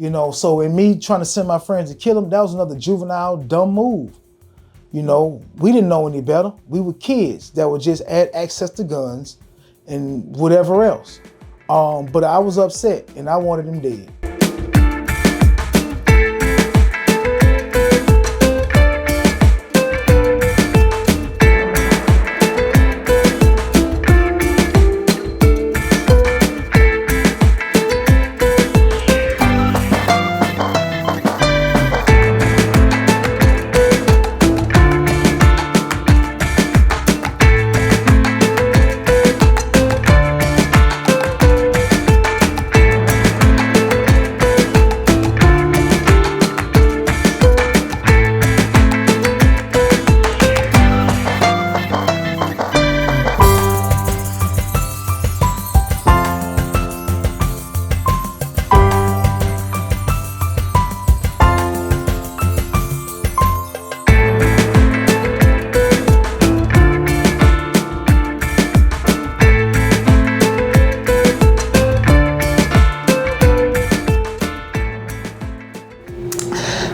You know, so in me trying to send my friends to kill him, that was another juvenile, dumb move. You know, we didn't know any better. We were kids that would just add access to guns and whatever else. But I was upset and I wanted him dead.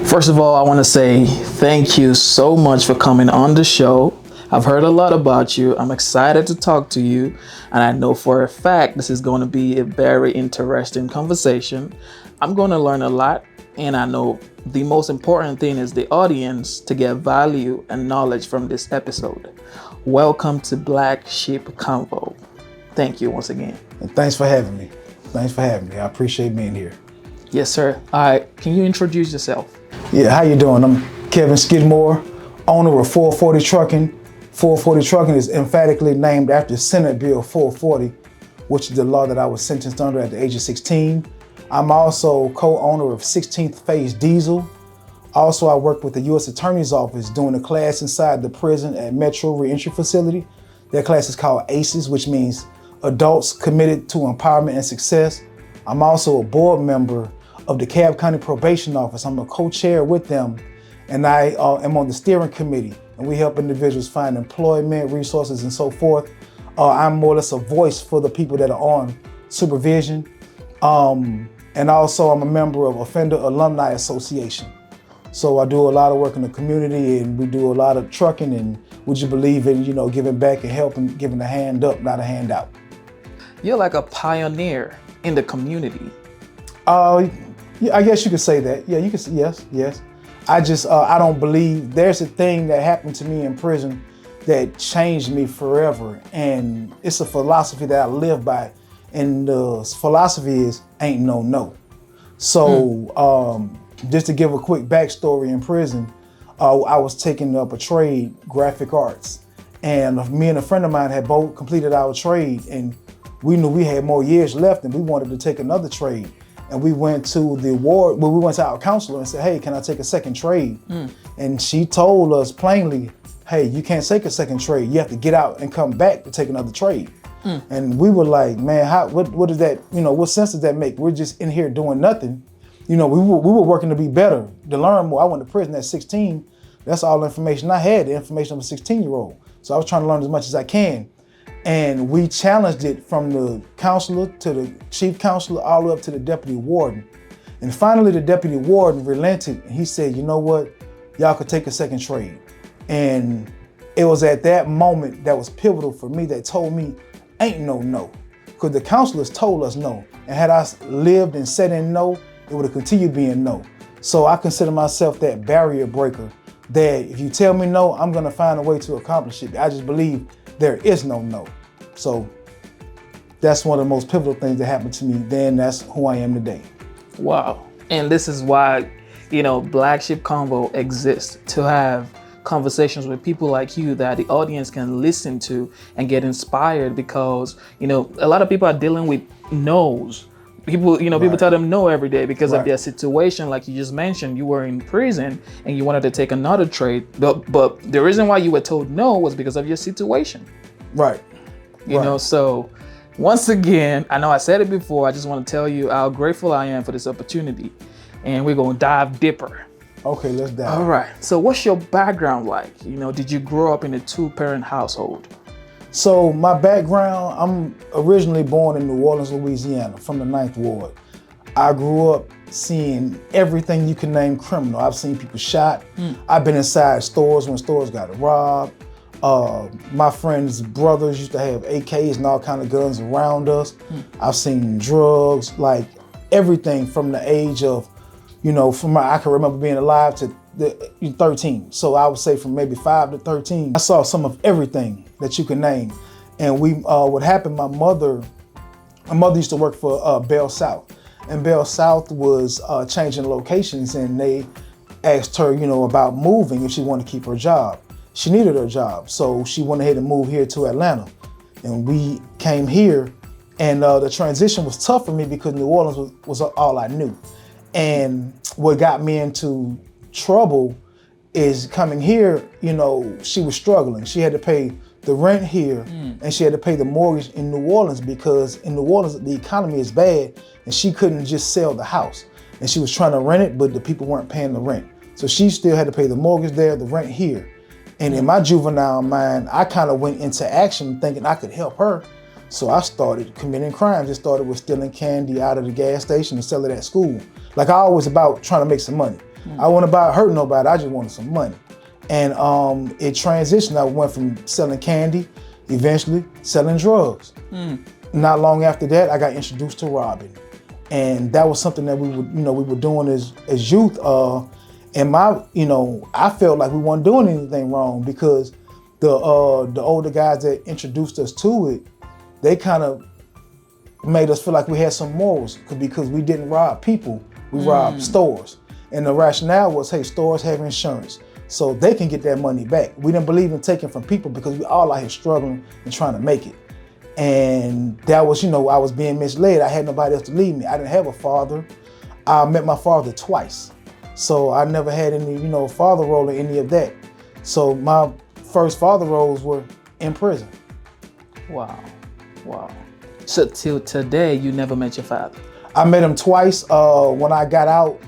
First of all, I want to say thank you so much for coming on the show. I've heard a lot about you. I'm excited to talk to you. And I know for a fact this is going to be a very interesting conversation. I'm going to learn a lot. And I know the most important thing is the audience to get value and knowledge from this episode. Welcome to Black Sheep Convo. Thank you once again. And thanks for having me. Thanks for having me. I appreciate being here. Yes, sir. All right. Can you introduce yourself? Yeah, how you doing? I'm Kevin Skidmore, owner of 440 Trucking. 440 Trucking is emphatically named after Senate Bill 440, which is the law that I was sentenced under at the age of 16. I'm also co-owner of 16th Phase Diesel. Also, I work with the U.S. Attorney's Office doing a class inside the prison at Metro Reentry Facility. That class is called ACES, which means Adults Committed to Empowerment and Success. I'm also a board member of the Cobb County Probation Office. I'm a co-chair with them, and I am on the steering committee, and we help individuals find employment, resources, and so forth. I'm more or less a voice for the people that are on supervision. And also I'm a member of Offender Alumni Association. So I do a lot of work in the community, and we do a lot of trucking, and would you believe in, giving back and helping, giving a hand up, not a hand out. You're like a pioneer in the community. Yeah, I guess you could say that. Yeah, you could say yes. I don't believe there's a thing that happened to me in prison that changed me forever. And it's a philosophy that I live by. And the philosophy is ain't no. So just to give a quick backstory in prison, I was taking up a trade, graphic arts. And me and a friend of mine had both completed our trade, and we knew we had more years left and we wanted to take another trade. And we went to the ward, we went to our counselor and said, hey, can I take a second trade? And she told us plainly, hey, you can't take a second trade. You have to get out and come back to take another trade. And we were like, man, what does that, what sense does that make? We're just in here doing nothing. We were working to be better, to learn more. I went to prison at 16. That's all the information I had, the information of a 16-year-old. So I was trying to learn as much as I can. And we challenged it from the counselor to the chief counselor all the way up to the deputy warden. And finally the deputy warden relented and he said, you know what, y'all could take a second trade. And it was at that moment that was pivotal for me, that told me ain't no. Because the counselors told us no. And had I lived and said in no, it would have continued being no. So I consider myself that barrier breaker, that if you tell me no, I'm gonna find a way to accomplish it. I just believe there is no. So that's one of the most pivotal things that happened to me then. That's who I am today. Wow. And this is why, Black Sheep Convo exists, to have conversations with people like you that the audience can listen to and get inspired, because, a lot of people are dealing with no's. People, people tell them no every day because of their situation. Like you just mentioned, you were in prison and you wanted to take another trade. But the reason why you were told no was because of your situation. Right. So once again, I know I said it before, I just want to tell you how grateful I am for this opportunity. And we're going to dive deeper. Okay, let's dive. All right. So what's your background like? Did you grow up in a two-parent household? So my background, I'm originally born in New Orleans, Louisiana, from the 9th Ward. I grew up seeing everything you can name criminal. I've seen people shot. I've been inside stores when stores got robbed. My friends' brothers used to have AKs and all kind of guns around us. I've seen drugs, like everything from the age of, I can remember being alive to 13. So I would say from maybe 5 to 13, I saw some of everything that you can name. And what happened, my mother used to work for Bell South. And Bell South was changing locations, and they asked her, about moving if she wanted to keep her job. She needed her job, so she went ahead and moved here to Atlanta. And we came here, and the transition was tough for me because New Orleans was all I knew. And what got me into trouble is coming here, she was struggling. She had to pay the rent here, and she had to pay the mortgage in New Orleans, because in New Orleans, the economy is bad, and she couldn't just sell the house. And she was trying to rent it, but the people weren't paying the rent. So she still had to pay the mortgage there, the rent here. And in my juvenile mind, I kind of went into action thinking I could help her. So I started committing crimes. It started with stealing candy out of the gas station and selling it at school. Like, I always about trying to make some money. I wasn't about hurting nobody, I just wanted some money. And it transitioned. I went from selling candy, eventually selling drugs. Not long after that, I got introduced to robbing. And that was something that we were doing as youth. And I felt like we weren't doing anything wrong, because the older guys that introduced us to it, they kind of made us feel like we had some morals, because we didn't rob people, we robbed stores. And the rationale was, hey, stores have insurance, so they can get that money back. We didn't believe in taking from people, because we all out here struggling and trying to make it. And that was, I was being misled. I had nobody else to lead me. I didn't have a father. I met my father twice. So I never had any, father role in any of that. So my first father roles were in prison. Wow. So till today, you never met your father? I met him twice. When I got out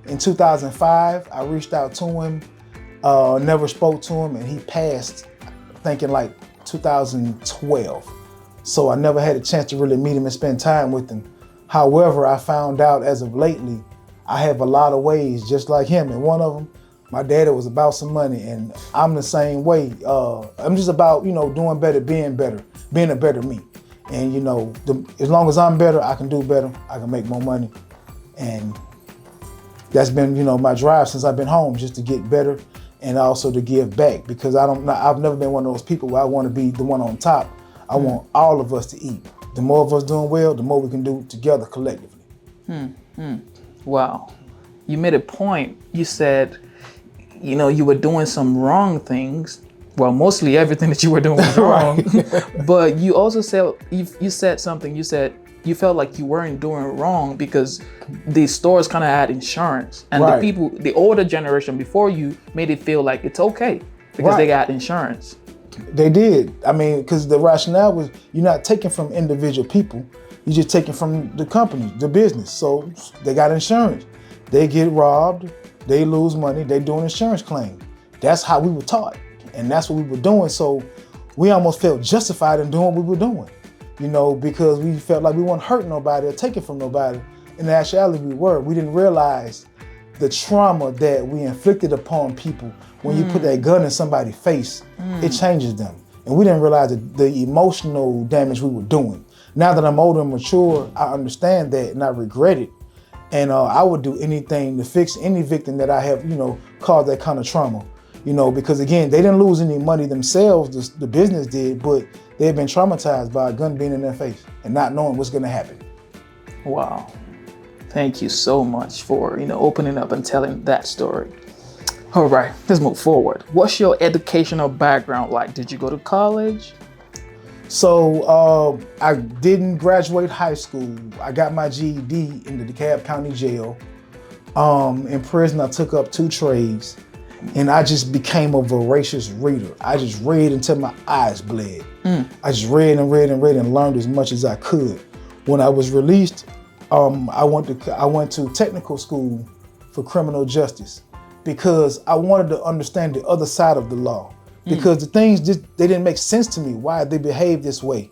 in 2005, I reached out to him, never spoke to him, and he passed, thinking like 2012. So I never had a chance to really meet him and spend time with him. However, I found out as of lately, I have a lot of ways just like him, and one of them, my daddy was about some money, and I'm the same way. I'm just about, doing better, being a better me. And as long as I'm better, I can do better, I can make more money. And that's been, my drive since I've been home, just to get better and also to give back, because I've never been one of those people where I want to be the one on top. I want all of us to eat. The more of us doing well, the more we can do together collectively. Wow. You made a point. You said, you were doing some wrong things. Well, mostly everything that you were doing was wrong. But you also said, you said something. You said you felt like you weren't doing wrong because the stores kind of had insurance. And the people, the older generation before you, made it feel like it's okay because they got insurance. They did. I mean, because the rationale was, you're not taking from individual people. You're just taking from the company, the business. So they got insurance. They get robbed, they lose money, they do an insurance claim. That's how we were taught, and that's what we were doing. So we almost felt justified in doing what we were doing, because we felt like we weren't hurting nobody or taking from nobody. In actuality, we were. We didn't realize the trauma that we inflicted upon people. When you put that gun in somebody's face, it changes them. And we didn't realize the emotional damage we were doing. Now that I'm older and mature, I understand that, and I regret it. And I would do anything to fix any victim that I have, caused that kind of trauma. Because again, they didn't lose any money themselves, the business did, but they've been traumatized by a gun being in their face and not knowing what's gonna happen. Wow. Thank you so much for, opening up and telling that story. All right, let's move forward. What's your educational background like? Did you go to college? So I didn't graduate high school. I got my GED in the DeKalb County Jail. In prison, I took up 2 trades, and I just became a voracious reader. I just read until my eyes bled. I just read and read and read and learned as much as I could. When I was released, I went to technical school for criminal justice, because I wanted to understand the other side of the law. Because the things they didn't make sense to me, why they behave this way.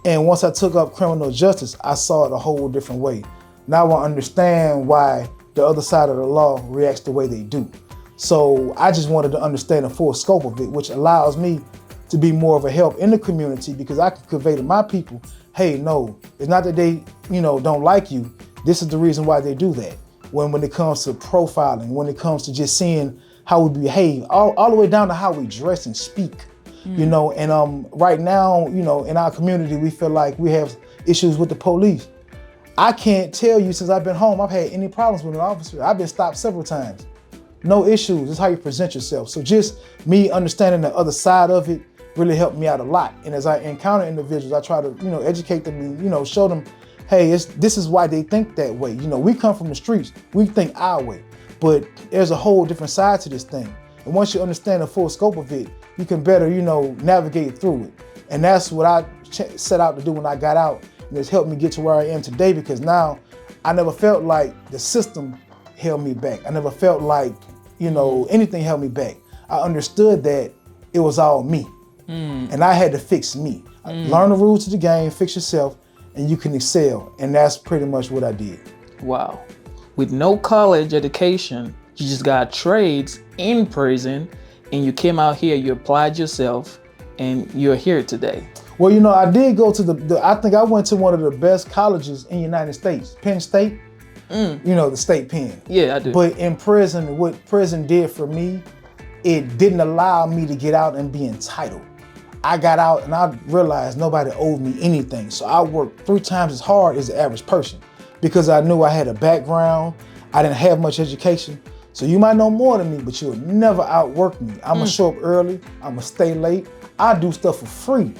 And once I took up criminal justice, I saw it a whole different way. Now I understand why the other side of the law reacts the way they do. So I just wanted to understand the full scope of it, which allows me to be more of a help in the community, because I can convey to my people, hey, no, it's not that they, don't like you. This is the reason why they do that. When it comes to profiling, when it comes to just seeing how we behave, all the way down to how we dress and speak, and right now, in our community, we feel like we have issues with the police. I can't tell you since I've been home, I've had any problems with an officer. I've been stopped several times. No issues, it's how you present yourself. So just me understanding the other side of it really helped me out a lot. And as I encounter individuals, I try to, educate them and, show them, hey, this is why they think that way. We come from the streets, we think our way, but there's a whole different side to this thing. And once you understand the full scope of it, you can better, navigate through it. And that's what I set out to do when I got out. And it's helped me get to where I am today, because now I never felt like the system held me back. I never felt like, anything held me back. I understood that it was all me. And I had to fix me. Learn the rules of the game, fix yourself, and you can excel. And that's pretty much what I did. Wow. With no college education, you just got trades in prison, and you came out here, you applied yourself, and you're here today. Well, I did go to I think I went to one of the best colleges in the United States, Penn State. The state pen. Yeah, I do. But in prison, what prison did for me, it didn't allow me to get out and be entitled. I got out and I realized nobody owed me anything. So I worked 3 times as hard as the average person, because I knew I had a background. I didn't have much education. So you might know more than me, but you'll never outwork me. I'm gonna show up early. I'm gonna stay late. I do stuff for free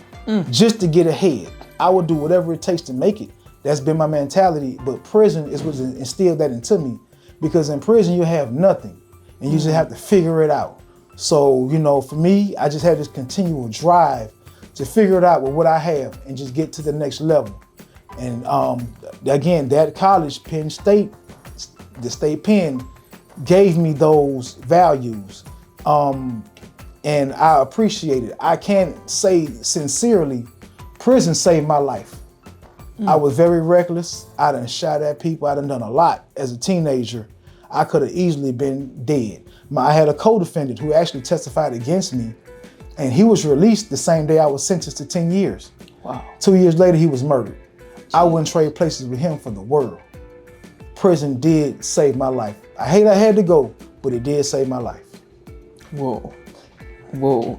just to get ahead. I will do whatever it takes to make it. That's been my mentality, but prison is what instilled that into me, because in prison you have nothing and you just have to figure it out. So, for me, I just have this continual drive to figure it out with what I have and just get to the next level. And again, that college, Penn State, the state pen, gave me those values. And I appreciate it. I can't say sincerely, prison saved my life. I was very reckless. I done shot at people. I done a lot as a teenager. I could have easily been dead. I had a co-defendant who actually testified against me, and he was released the same day I was sentenced to 10 years. Wow. 2 years later, he was murdered. I wouldn't trade places with him for the world. Prison did save my life. I hate I had to go, but it did save my life. Whoa.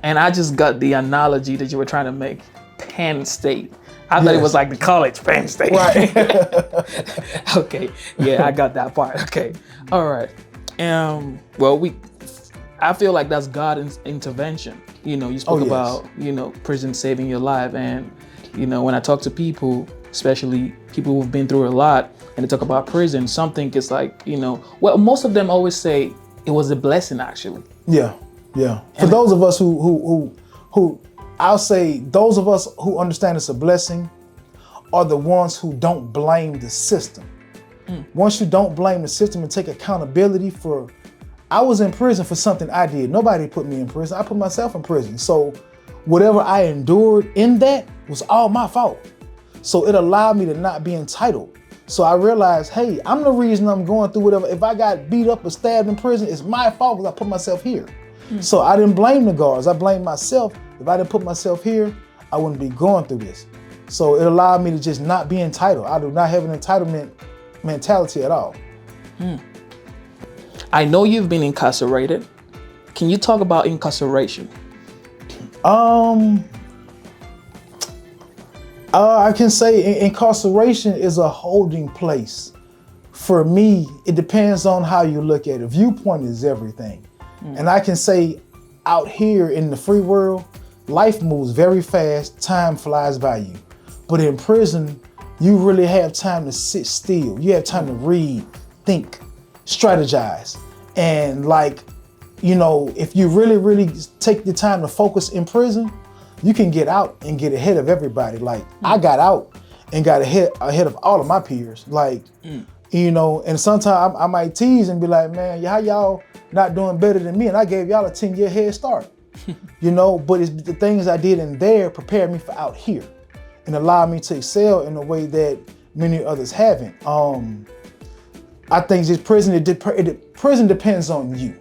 And I just got the analogy that you were trying to make. Penn State. I thought it was like the college, Penn State. Right. Okay. Yeah, I got that part. Okay. All right. I feel like that's God's intervention. You spoke about, prison saving your life. And, when I talk to people, especially people who've been through a lot, and they talk about prison, some think it's like, most of them always say it was a blessing, actually. Yeah. For those of us who I'll say those of us who understand it's a blessing are the ones who don't blame the system. Once you don't blame the system and take accountability for, I was in prison for something I did. Nobody put me in prison. I put myself in prison. So whatever I endured in that was all my fault. So it allowed me to not be entitled. So I realized, hey, I'm the reason I'm going through whatever. If I got beat up or stabbed in prison, it's my fault because I put myself here. So I didn't blame the guards. I blamed myself. If I didn't put myself here, I wouldn't be going through this. So it allowed me to just not be entitled. I do not have an entitlement mentality at all. I know you've been incarcerated. Can you talk about incarceration? I can say incarceration is a holding place. For me, it depends on how you look at it. Viewpoint is everything. And I can say out here in the free world, life moves very fast, time flies by you. But in prison, you really have time to sit still. You have time to read, think, strategize. And if you really take the time to focus in prison, you can get out and get ahead of everybody. I got out and got ahead of all of my peers. And sometimes I might tease and be like, man, how y'all not doing better than me? And I gave y'all a 10-year head start. But it's the things I did in there prepared me for out here and allowed me to excel in a way that many others haven't. I think just prison, prison depends on you.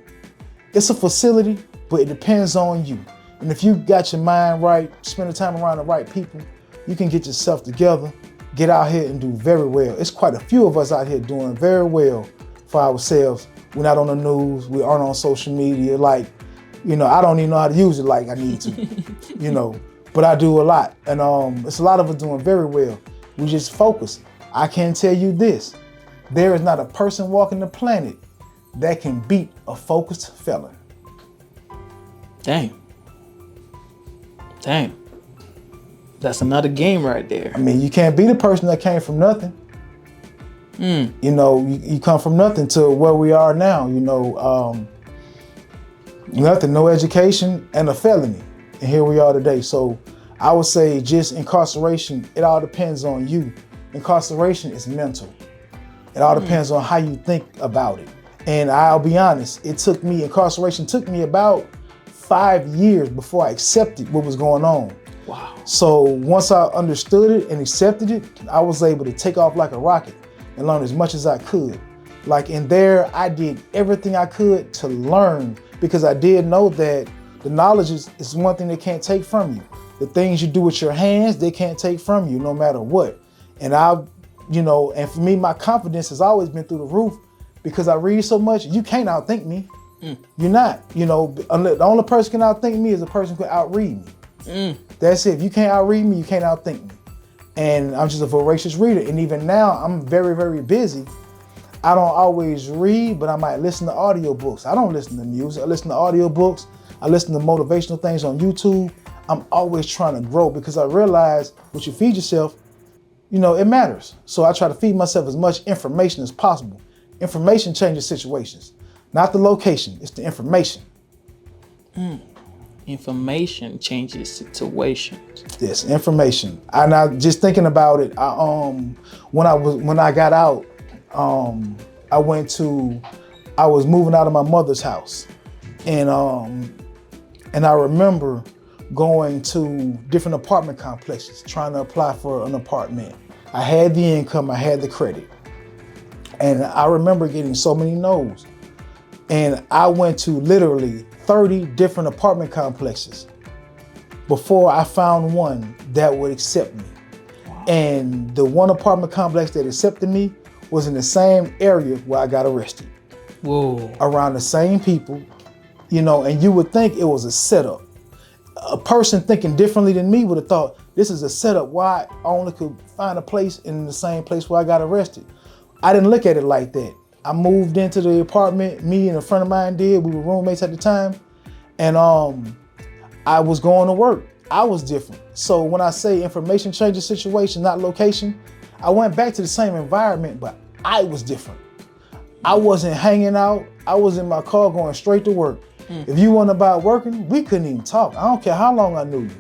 It's a facility, but it depends on you. And if you got your mind right, spend the time around the right people, you can get yourself together, get out here and do very well. It's quite a few of us out here doing very well for ourselves. We're not on the news, we aren't on social media. Like, you know, I don't even know how to use it like I need to, you know, but I do a lot. And it's a lot of us doing very well. We just focus. I can tell you this, there is not a person walking the planet that can beat a focused felon. Dang. That's another game right there. I mean, you can't be the person that came from nothing. You know, you come from nothing to where we are now, you know, nothing, no education and a felony. And here we are today. So I would say just incarceration, it all depends on you. Incarceration is mental. It all depends on how you think about it. And I'll be honest, incarceration took me about 5 years before I accepted what was going on. Wow. So once I understood it and accepted it, I was able to take off like a rocket and learn as much as I could. Like in there, I did everything I could to learn because I did know that the knowledge is one thing they can't take from you. The things you do with your hands, they can't take from you no matter what. And and for me, my confidence has always been through the roof because I read so much, you can't outthink me. You're not, you know, the only person can outthink me is a person who can outread me. That's it. If you can't outread me, you can't outthink me. And I'm just a voracious reader. And even now, I'm very, very busy. I don't always read, but I might listen to audiobooks. I don't listen to music. I listen to audiobooks. I listen to motivational things on YouTube. I'm always trying to grow because I realize what you feed yourself, you know, it matters. So I try to feed myself as much information as possible. Information changes situations, not the location, it's the information. Information changes situations. Yes, information. And I just thinking about it, when I got out, I was moving out of my mother's house. And I remember going to different apartment complexes, trying to apply for an apartment. I had the income, I had the credit. And I remember getting so many no's. And I went to literally 30 different apartment complexes before I found one that would accept me. Wow. And the one apartment complex that accepted me was in the same area where I got arrested. Whoa. Around the same people, you know, and you would think it was a setup. A person thinking differently than me would have thought this is a setup why I only could find a place in the same place where I got arrested. I didn't look at it like that. I moved into the apartment, me and a friend of mine did. We were roommates at the time. And I was going to work. I was different. So when I say information changes situation, not location, I went back to the same environment, but I was different. I wasn't hanging out. I was in my car going straight to work. If you weren't about working, we couldn't even talk. I don't care how long I knew you.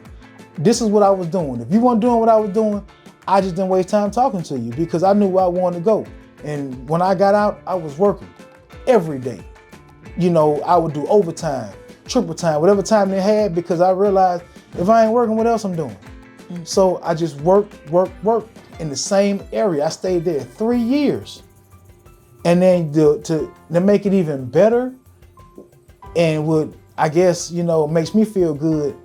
This is what I was doing. If you weren't doing what I was doing, I just didn't waste time talking to you because I knew where I wanted to go. And when I got out, I was working every day. You know, I would do overtime, triple time, whatever time they had, because I realized if I ain't working, what else I'm doing? So I just worked in the same area. I stayed there 3 years. And then to make it even better, and what I guess, you know, makes me feel good,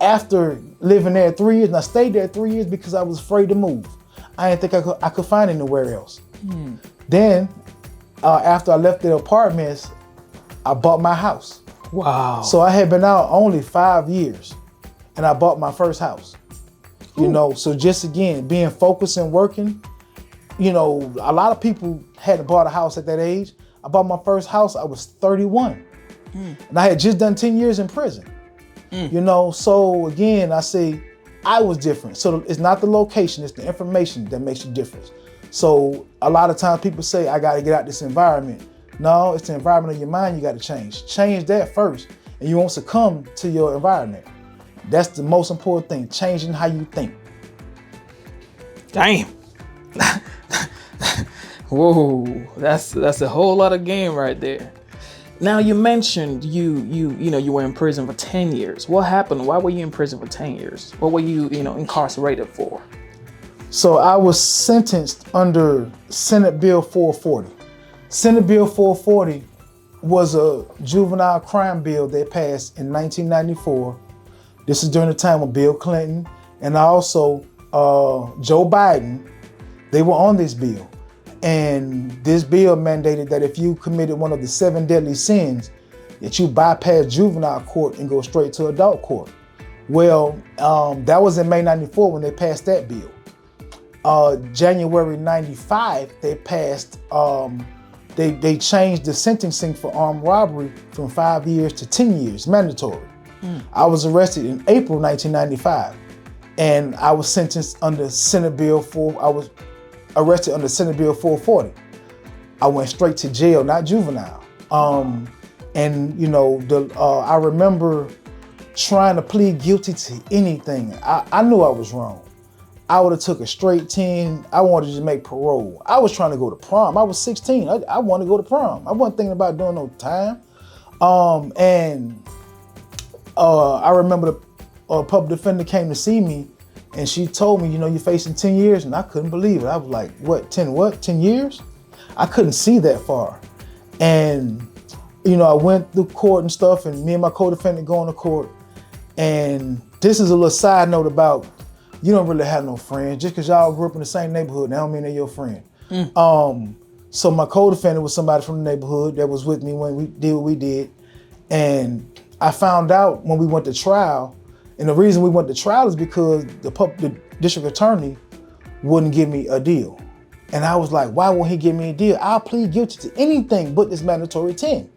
after living there 3 years, and I stayed there 3 years because I was afraid to move. I didn't think I could find anywhere else. Then, after I left the apartments, I bought my house. Wow. So I had been out only 5 years, and I bought my first house. You know, so just again, being focused and working, you know, a lot of people hadn't bought a house at that age. I bought my first house, I was 31. And I had just done 10 years in prison. You know, so again, I say I was different. So it's not the location, it's the information that makes the difference. So a lot of times people say, I gotta get out this environment. No, it's the environment of your mind you gotta change. Change that first, and you won't succumb to your environment. That's the most important thing, changing how you think. Damn. Whoa, that's a whole lot of game right there. Now you mentioned you were in prison for 10 years. What happened? Why were you in prison for 10 years? What were you incarcerated for? So I was sentenced under Senate Bill 440. Senate Bill 440 was a juvenile crime bill that passed in 1994. This is during the time of Bill Clinton and also Joe Biden. They were on this bill. And this bill mandated that if you committed one of the 7 deadly sins, that you bypass juvenile court and go straight to adult court. Well, that was in May 94 when they passed that bill. January 95, they passed, they changed the sentencing for armed robbery from 5 years to 10 years, mandatory. I was arrested in April 1995, and I was sentenced under Senate Bill 4. I was arrested under Senate Bill 440. I went straight to jail, not juvenile. And you know, I remember trying to plead guilty to anything. I knew I was wrong. I would have took a straight 10. I wanted to just make parole. I was trying to go to prom. I was 16. I wanted to go to prom. I wasn't thinking about doing no time. I remember the public defender came to see me, and she told me, you know, you're facing 10 years, and I couldn't believe it. I was like, what, 10 years? I couldn't see that far. And, you know, I went through court and stuff, and me and my co-defendant going to court. And this is a little side note about, you don't really have no friends. Just because y'all grew up in the same neighborhood, that don't mean they're your friend. So my co-defendant was somebody from the neighborhood that was with me when we did what we did. And I found out when we went to trial, and the reason we went to trial is because the district attorney wouldn't give me a deal. And I was like, why won't he give me a deal? I'll plead guilty to anything but this mandatory 10.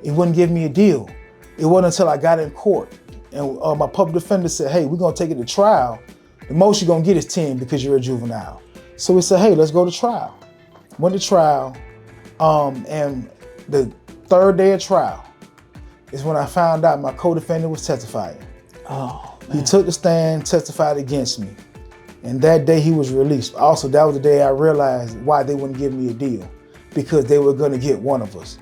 He wouldn't give me a deal. It wasn't until I got in court and my public defender said, hey, we're gonna take it to trial. The most you're gonna get is 10 because you're a juvenile. So we said, hey, let's go to trial. Went to trial, and the third day of trial is when I found out my co-defendant was testifying. Oh, man. He took the stand, testified against me. And that day he was released. Also, that was the day I realized why they wouldn't give me a deal, because they were gonna get one of us.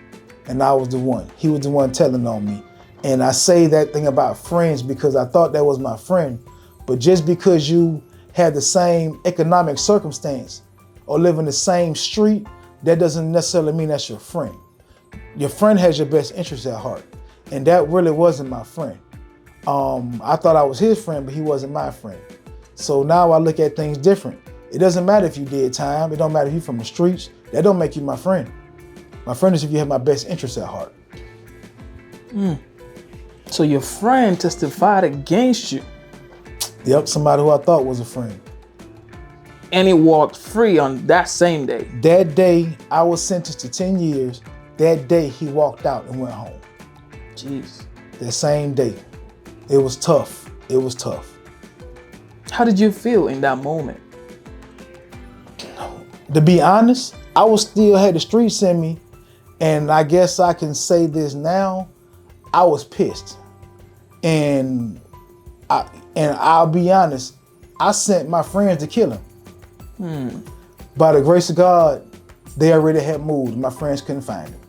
And I was the one. He was the one telling on me. And I say that thing about friends because I thought that was my friend. But just because you have the same economic circumstance or live in the same street, that doesn't necessarily mean that's your friend. Your friend has your best interest at heart. And that really wasn't my friend. I thought I was his friend, but he wasn't my friend. So now I look at things different. It doesn't matter if you did time. It don't matter if you're from the streets. That don't make you my friend. My friend is if you have my best interest at heart. So your friend testified against you. Yep, somebody who I thought was a friend. And he walked free on that same day. That day, I was sentenced to 10 years. That day, he walked out and went home. Jeez. That same day. It was tough. It was tough. How did you feel in that moment? To be honest, I was still had the streets in me. And I guess I can say this now. I was pissed. And I'll be honest, I sent my friends to kill him. By the grace of God, they already had moved. My friends couldn't find him.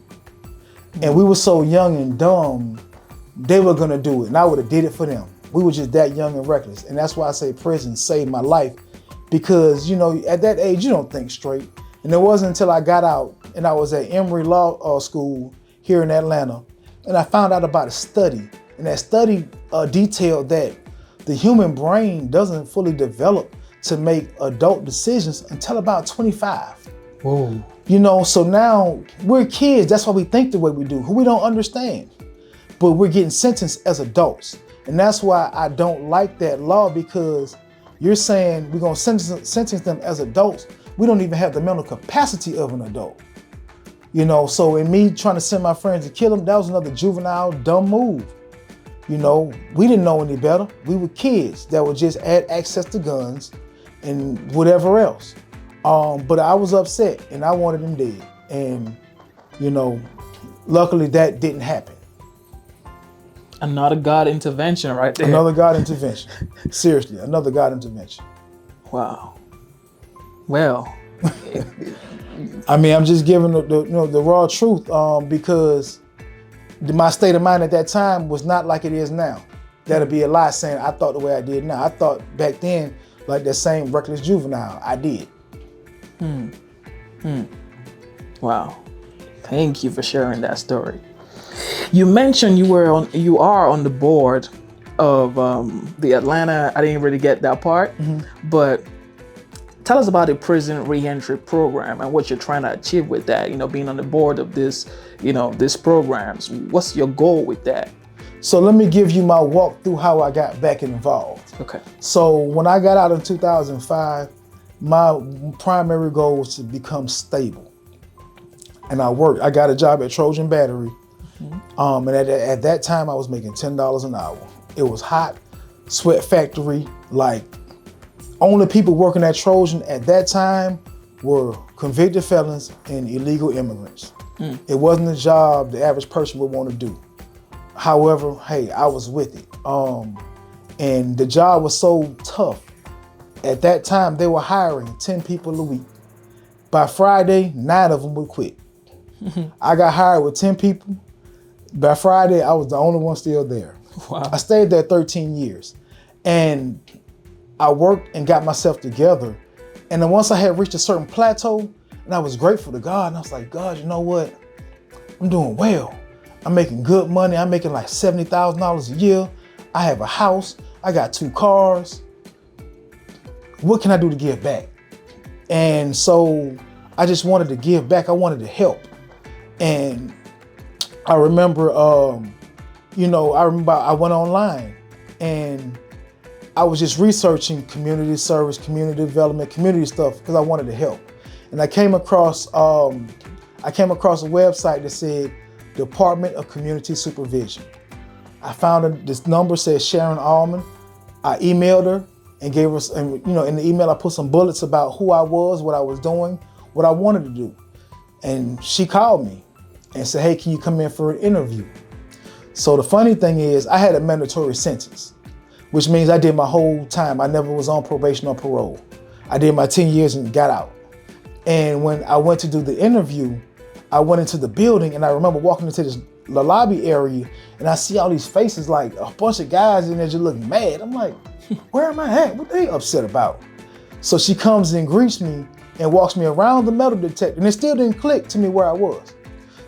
And we were so young and dumb, they were gonna do it. And I would have did it for them. We were just that young and reckless. And that's why I say prison saved my life. Because, you know, at that age, you don't think straight. And it wasn't until I got out and I was at Emory Law School here in Atlanta, and I found out about a study. And that study detailed that the human brain doesn't fully develop to make adult decisions until about 25. Whoa. You know, so now we're kids. That's why we think the way we do, who we don't understand. But we're getting sentenced as adults. And that's why I don't like that law, because you're saying we're gonna sentence them as adults. We don't even have the mental capacity of an adult. You know, so in me trying to send my friends to kill them, that was another juvenile, dumb move. You know, we didn't know any better. We were kids that would just add access to guns and whatever else. But I was upset and I wanted them dead. And, you know, luckily that didn't happen. Another God intervention right there. Another God intervention. Seriously, another God intervention. Wow. Well. I mean, I'm just giving the raw truth because my state of mind at that time was not like it is now. That'd be a lie saying I thought the way I did now. I thought back then, like that same reckless juvenile, I did. Wow. Thank you for sharing that story. You mentioned you are on the board of the Atlanta. I didn't really get that part, but tell us about the prison reentry program and what you're trying to achieve with that. You know, being on the board of this programs. What's your goal with that? So let me give you my walk through how I got back involved. Okay. So when I got out in 2005, my primary goal was to become stable. And I got a job at Trojan Battery. And at that time I was making $10 an hour. It was hot, sweat factory. Like, only people working at Trojan at that time were convicted felons and illegal immigrants. It wasn't a job the average person would want to do. However, hey, I was with it. And the job was so tough. At that time, they were hiring 10 people a week. By Friday, 9 of them would quit. I got hired with 10 people. By Friday, I was the only one still there. Wow. I stayed there 13 years. And I worked and got myself together. And then once I had reached a certain plateau, and I was grateful to God, and I was like, God, you know what? I'm doing well. I'm making good money. I'm making like $70,000 a year. I have a house. I got 2 cars. What can I do to give back? And so I just wanted to give back. I wanted to help. And I remember, I went online and I was just researching community service, community development, community stuff because I wanted to help. And I came across a website that said Department of Community Supervision. I found this number said Sharon Allman. I emailed her and gave her, in the email I put some bullets about who I was, what I was doing, what I wanted to do. And she called me and said, hey, can you come in for an interview? So the funny thing is I had a mandatory sentence, which means I did my whole time. I never was on probation or parole. I did my 10 years and got out. And when I went to do the interview, I went into the building and I remember walking into the lobby area and I see all these faces, like a bunch of guys in there just look mad. I'm like, where am I at? What they upset about? So she comes and greets me and walks me around the metal detector, and it still didn't click to me where I was.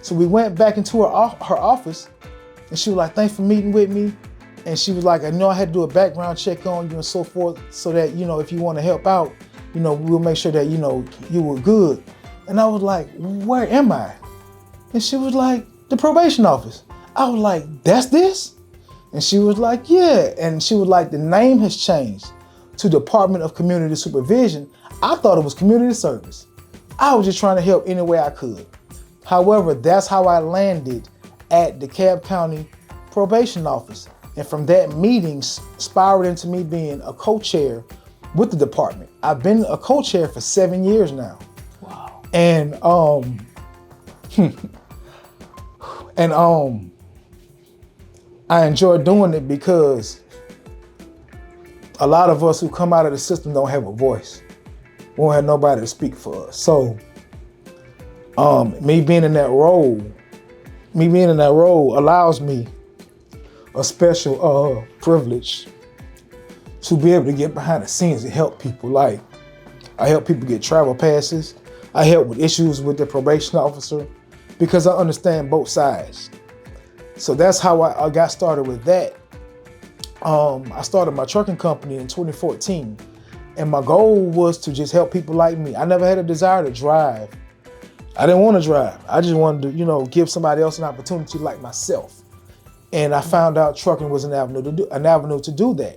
So we went back into her office and she was like, thanks for meeting with me. And she was like, I know I had to do a background check on you and so forth so that, if you want to help out, we'll make sure that, you were good. And I was like, where am I? And she was like, the probation office. I was like, that's this? And she was like, yeah. And she was like, the name has changed to Department of Community Supervision. I thought it was community service. I was just trying to help any way I could. However, that's how I landed at the DeKalb County Probation Office. And from that meeting spiraled into me being a co-chair with the department. I've been a co-chair for 7 years now. Wow. And I enjoy doing it because a lot of us who come out of the system don't have a voice. We don't have nobody to speak for us. So me being in that role allows me a special privilege to be able to get behind the scenes and help people. Like, I help people get travel passes. I help with issues with the probation officer because I understand both sides. So that's how I got started with that. I started my trucking company in 2014, and my goal was to just help people like me. I never had a desire to drive. I didn't want to drive. I just wanted to, give somebody else an opportunity like myself. And I found out trucking was an avenue to do that.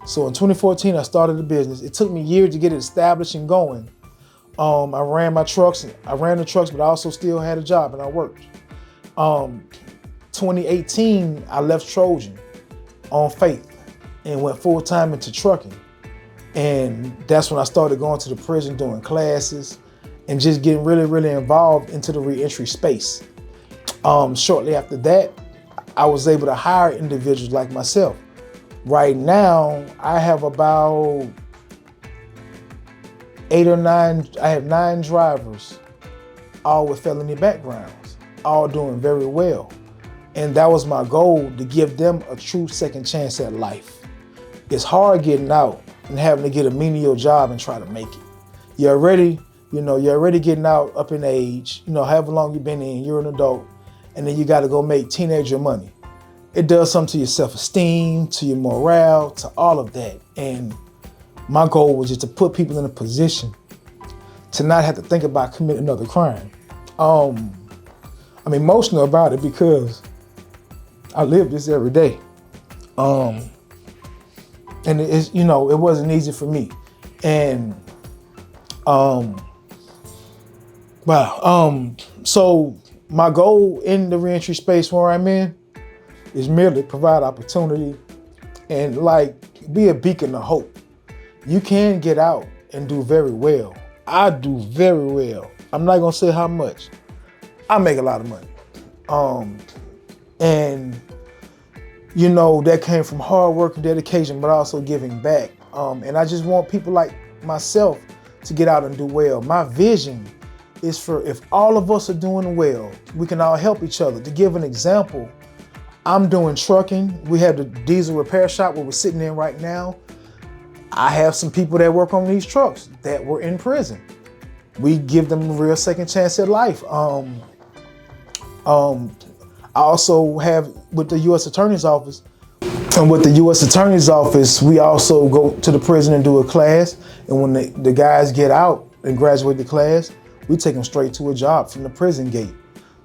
So in 2014, I started the business. It took me years to get it established and going. I ran the trucks, but I also still had a job and I worked. 2018, I left Trojan on faith and went full time into trucking. And that's when I started going to the prison, doing classes, and just getting really, really involved into the reentry space. Shortly after that, I was able to hire individuals like myself. Right now, I have about 8 or 9, I have 9 drivers, all with felony backgrounds, all doing very well. And that was my goal, to give them a true second chance at life. It's hard getting out and having to get a menial job and try to make it. You already You know, you're already getting out up in age, you know, however long you've been in, you're an adult, and then you got to go make teenager money. It does something to your self-esteem, to your morale, to all of that. And my goal was just to put people in a position to not have to think about committing another crime. I'm emotional about it because I live this every day. And it's, you know, it wasn't easy for me. And so my goal in the reentry space where I'm in is merely provide opportunity and like be a beacon of hope. You can get out and do very well. I do very well. I'm not gonna say how much. I make a lot of money. And you know, that came from hard work and dedication, but also giving back. And I just want people like myself to get out and do well. My vision is for if all of us are doing well, we can all help each other. To give an example, I'm doing trucking. We have the diesel repair shop where we're sitting in right now. I have some people that work on these trucks that were in prison. We give them a real second chance at life. I also have with the U.S. Attorney's Office, and with the U.S. Attorney's Office, we also go to the prison and do a class. And when the guys get out and graduate the class, we take them straight to a job from the prison gate.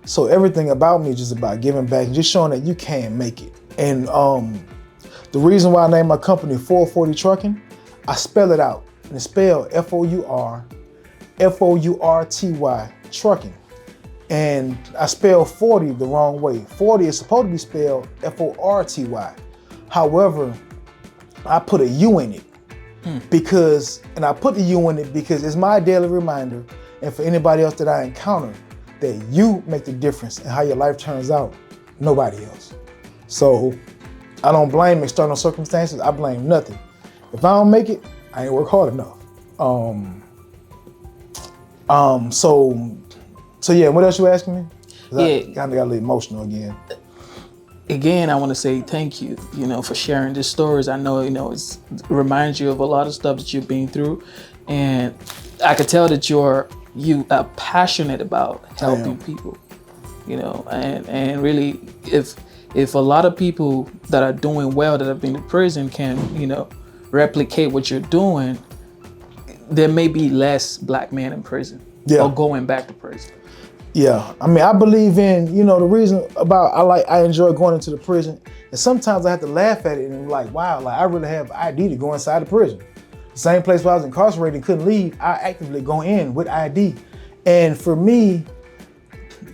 So everything about me is just about giving back and just showing that you can make it. And the reason why I named my company 440 Trucking, I spell it out. And it's spelled F-O-U-R-T-Y, trucking. And I spelled 40 the wrong way. 40 is supposed to be spelled F-O-R-T-Y. However, I put a U in it because I put the U in it because it's my daily reminder, and for anybody else that I encounter, that you make the difference in how your life turns out, nobody else. So I don't blame external circumstances, I blame nothing. If I don't make it, I ain't work hard enough. So yeah, what else you asking me? I kind of got a little emotional again. Again, I want to say thank you, you know, for sharing these stories. I know, you know, it reminds you of a lot of stuff that you've been through, and I could tell that you are passionate about helping people, you know, and really, if a lot of people that are doing well that have been in prison can, you know, replicate what you're doing, there may be less black men in prison or going back to prison. Yeah, I mean, I believe in, you know, the reason about I enjoy going into the prison, and sometimes I have to laugh at it and be like, wow, like I really have ID to go inside the prison. The same place where I was incarcerated and couldn't leave, I actively go in with ID. And for me,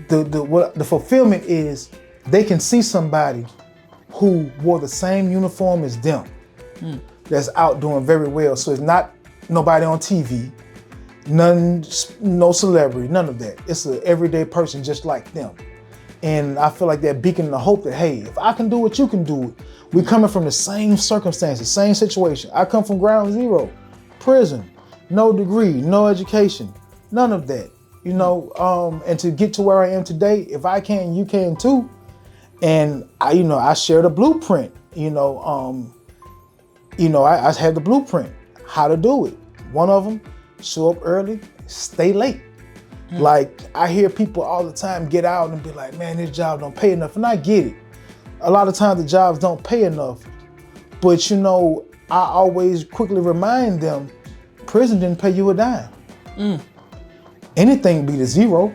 the fulfillment is they can see somebody who wore the same uniform as them that's out doing very well. So it's not nobody on TV, no celebrity, none of that. It's an everyday person just like them. And I feel like that beacon of hope that, hey, if I can do it, you can do it. We coming from the same circumstances, same situation. I come from ground zero, prison, no degree, no education, none of that. You know, and to get to where I am today, if I can, you can too. And I share the blueprint. I have the blueprint how to do it. One of them, show up early, stay late. Like I hear people all the time get out and be like, man, this job don't pay enough. And I get it. A lot of times the jobs don't pay enough. But I always quickly remind them, prison didn't pay you a dime. Anything beat a zero.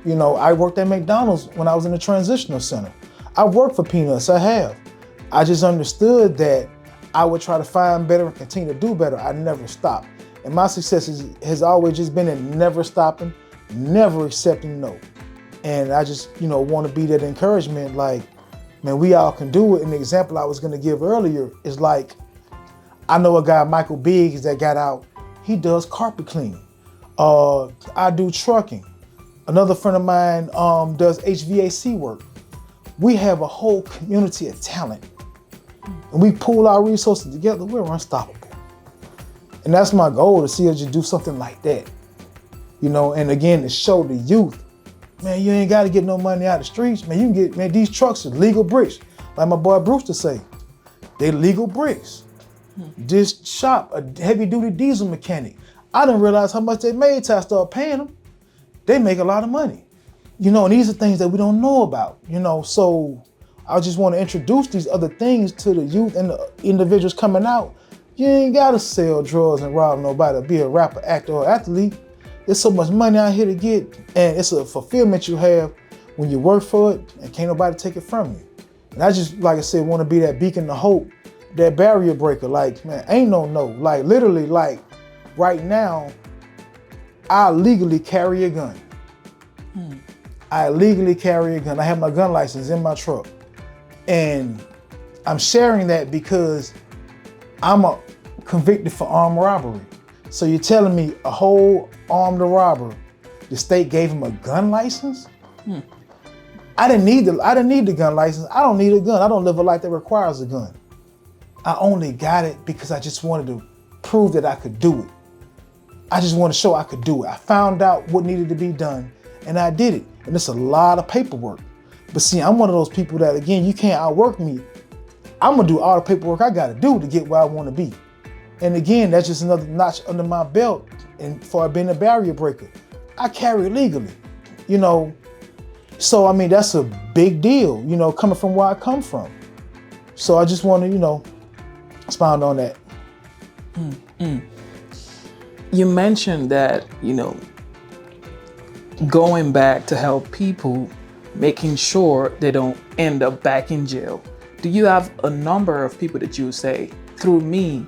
I worked at McDonald's when I was in the transitional center. I've worked for peanuts, I have. I just understood that I would try to find better and continue to do better. I never stopped. And my success has always just been in never stopping, never accepting no. And I just, want to be that encouragement, like, man, we all can do it. And the example I was gonna give earlier is like, I know a guy, Michael Biggs, that got out, he does carpet cleaning. I do trucking. Another friend of mine does HVAC work. We have a whole community of talent. And we pool our resources together, we're unstoppable. And that's my goal, to see us just do something like that. And again, to show the youth, man, you ain't gotta get no money out of the streets. Man, you can get, man, these trucks are legal bricks. Like my boy Brewster say, they legal bricks. This shop, a heavy duty diesel mechanic. I didn't realize how much they made till I started paying them. They make a lot of money. You know, and these are things that we don't know about, you know, so I just want to introduce these other things to the youth and the individuals coming out. You ain't gotta sell drugs and rob nobody to be a rapper, actor, or athlete. There's so much money out here to get, and it's a fulfillment you have when you work for it, and can't nobody take it from you. And I just, like I said, want to be that beacon of hope, that barrier breaker. Like, man, ain't no. Like, literally, like, right now, I legally carry a gun. I legally carry a gun. I have my gun license in my truck. And I'm sharing that because I'm convicted for armed robbery. So you're telling me a whole armed robber, the state gave him a gun license? I didn't need the gun license. I don't need a gun. I don't live a life that requires a gun. I only got it because I just wanted to prove that I could do it. I just want to show I could do it. I found out what needed to be done and I did it. And it's a lot of paperwork. But see, I'm one of those people that, again, you can't outwork me. I'm gonna do all the paperwork I gotta do to get where I wanna be. And again, that's just another notch under my belt. And for being a barrier breaker, I carry it legally, you know. So, I mean, that's a big deal, you know, coming from where I come from. So I just wanna, you know, expound on that. You mentioned that, you know, going back to help people, making sure they don't end up back in jail. Do you have a number of people that you would say, through me,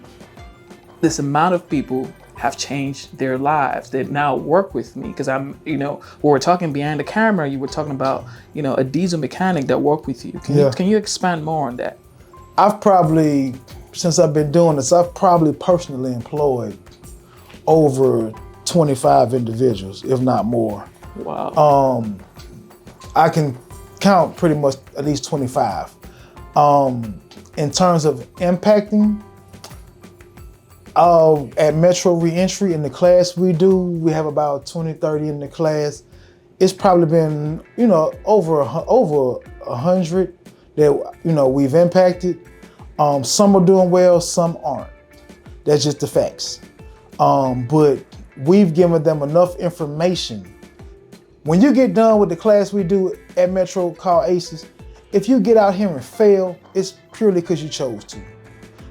this amount of people have changed their lives that now work with me? Because I'm, you know, when we're talking behind the camera, you were talking about, you know, a diesel mechanic that worked with you. Can you expand more on that? I've probably, since I've been doing this, I've probably personally employed over 25 individuals, if not more. Wow. I can count pretty much at least 25. In terms of impacting, at Metro Reentry in the class we do, we have about 20, 30 in the class. It's probably been, you know, over 100 that, you know, we've impacted. Some are doing well, some aren't. That's just the facts. But we've given them enough information. When you get done with the class we do at Metro called ACES, if you get out here and fail, it's purely because you chose to.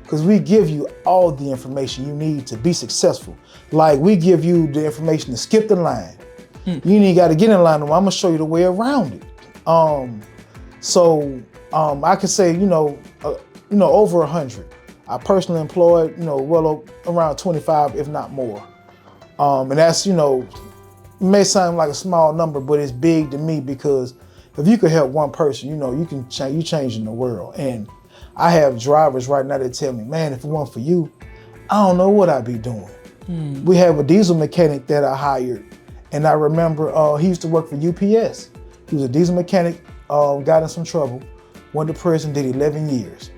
Because we give you all the information you need to be successful. Like, we give you the information to skip the line. You ain't got to get in line. I'm gonna show you the way around it. I could say, you know, over 100. I personally employed, you know, well around 25, if not more. And that's, you know, it may sound like a small number, but it's big to me because if you could help one person, you know, you changing the world. And I have drivers right now that tell me, man, if it weren't for you, I don't know what I'd be doing. We have a diesel mechanic that I hired, and I remember he used to work for UPS. He was a diesel mechanic, got in some trouble, went to prison, did 11 years.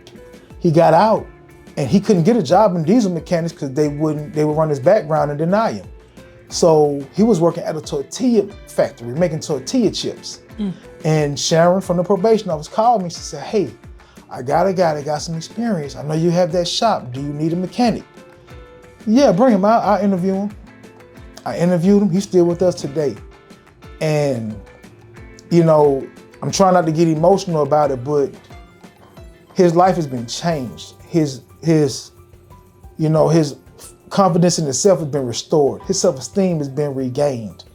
He got out, and he couldn't get a job in diesel mechanics because they would run his background and deny him. So he was working at a tortilla factory, making tortilla chips. And Sharon from the probation office called me. She said, hey, I got a guy that got some experience. I know you have that shop. Do you need a mechanic? Yeah, bring him out. I'll interview him. I interviewed him. He's still with us today. And, you know, I'm trying not to get emotional about it, but his life has been changed. His confidence in himself has been restored. His self-esteem has been regained.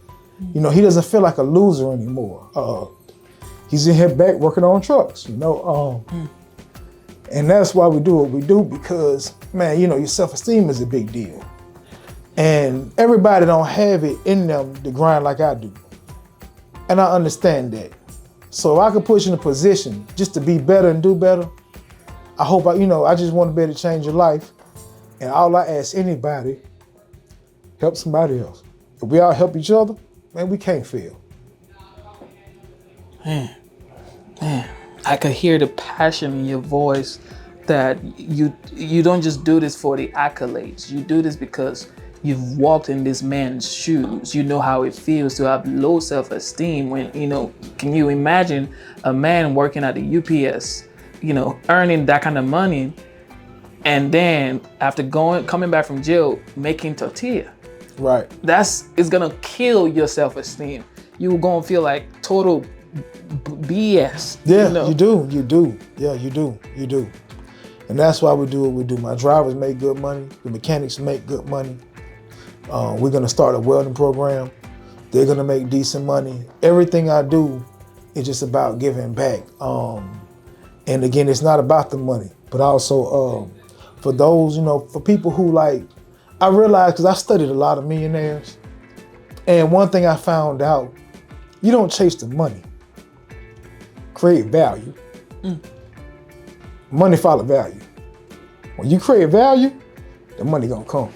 You know, he doesn't feel like a loser anymore. He's in here back working on trucks, you know. And that's why we do what we do, because, man, you know, your self-esteem is a big deal. And everybody don't have it in them to grind like I do. And I understand that. So if I could put you in a position just to be better and do better, I hope, I just want to be able to change your life. And all I ask anybody, help somebody else. If we all help each other, man, we can't fail. Man, I could hear the passion in your voice that you don't just do this for the accolades. You do this because you've walked in this man's shoes. You know how it feels to have low self-esteem when, can you imagine a man working at the UPS, earning that kind of money, and then after coming back from jail, making tortilla. Right. It's gonna kill your self-esteem. You're gonna feel like total BS. Yeah, you know? you do. Yeah, you do. And that's why we do what we do. My drivers make good money. The mechanics make good money. We're gonna start a welding program. They're gonna make decent money. Everything I do is just about giving back. And again, it's not about the money, but also for those, for people who like, I realized, because I studied a lot of millionaires, and one thing I found out, you don't chase the money. Create value. Money follow value. When you create value, the money gonna come.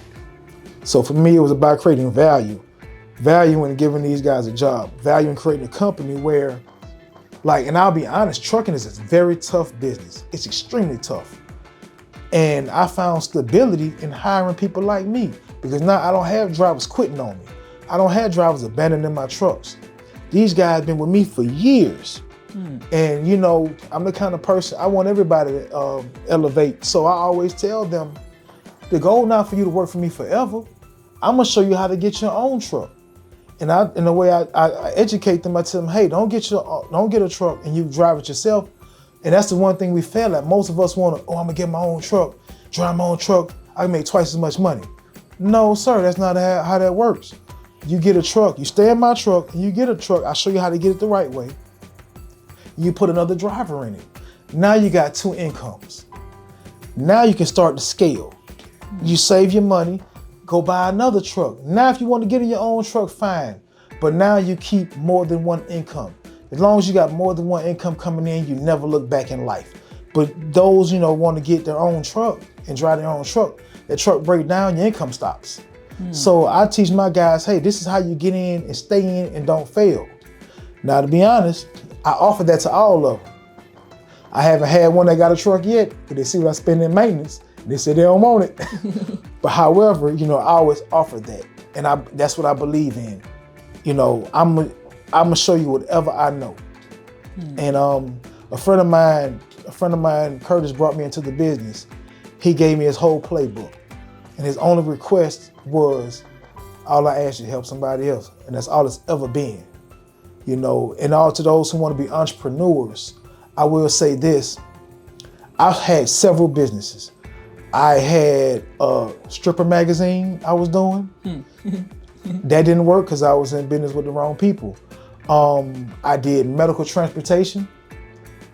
So for me, it was about creating value. Value in giving these guys a job. Value in creating a company where, and I'll be honest, trucking is a very tough business. It's extremely tough. And I found stability in hiring people like me, because now I don't have drivers quitting on me. I don't have drivers abandoning my trucks. These guys been with me for years. And I'm the kind of person, I want everybody to elevate. So I always tell them, the goal not for you to work for me forever. I'm gonna show you how to get your own truck. And in the way I educate them, I tell them, hey, don't get a truck and you drive it yourself. And that's the one thing we fail at. Most of us want to, I'm gonna get my own truck, drive my own truck, I can make twice as much money. No, sir, that's not how that works. You get a truck, you stay in my truck, and you get a truck, I'll show you how to get it the right way. You put another driver in it. Now you got 2 incomes. Now you can start to scale. You save your money, go buy another truck. Now if you want to get in your own truck, fine. But now you keep more than 1 income. As long as you got more than 1 income coming in, you never look back in life. But those, want to get their own truck and drive their own truck, that truck break down, your income stops. So I teach my guys, hey, this is how you get in and stay in and don't fail. Now, to be honest, I offer that to all of them. I haven't had one that got a truck yet, because they see what I spend in maintenance. And they say they don't want it. But however, I always offer that. And that's what I believe in. I'm gonna show you whatever I know. And a friend of mine, Curtis, brought me into the business. He gave me his whole playbook. And his only request was, all I ask you to help somebody else. And that's all it's ever been. And all to those who want to be entrepreneurs, I will say this. I've had several businesses. I had a stripper magazine I was doing. That didn't work because I was in business with the wrong people. I did medical transportation.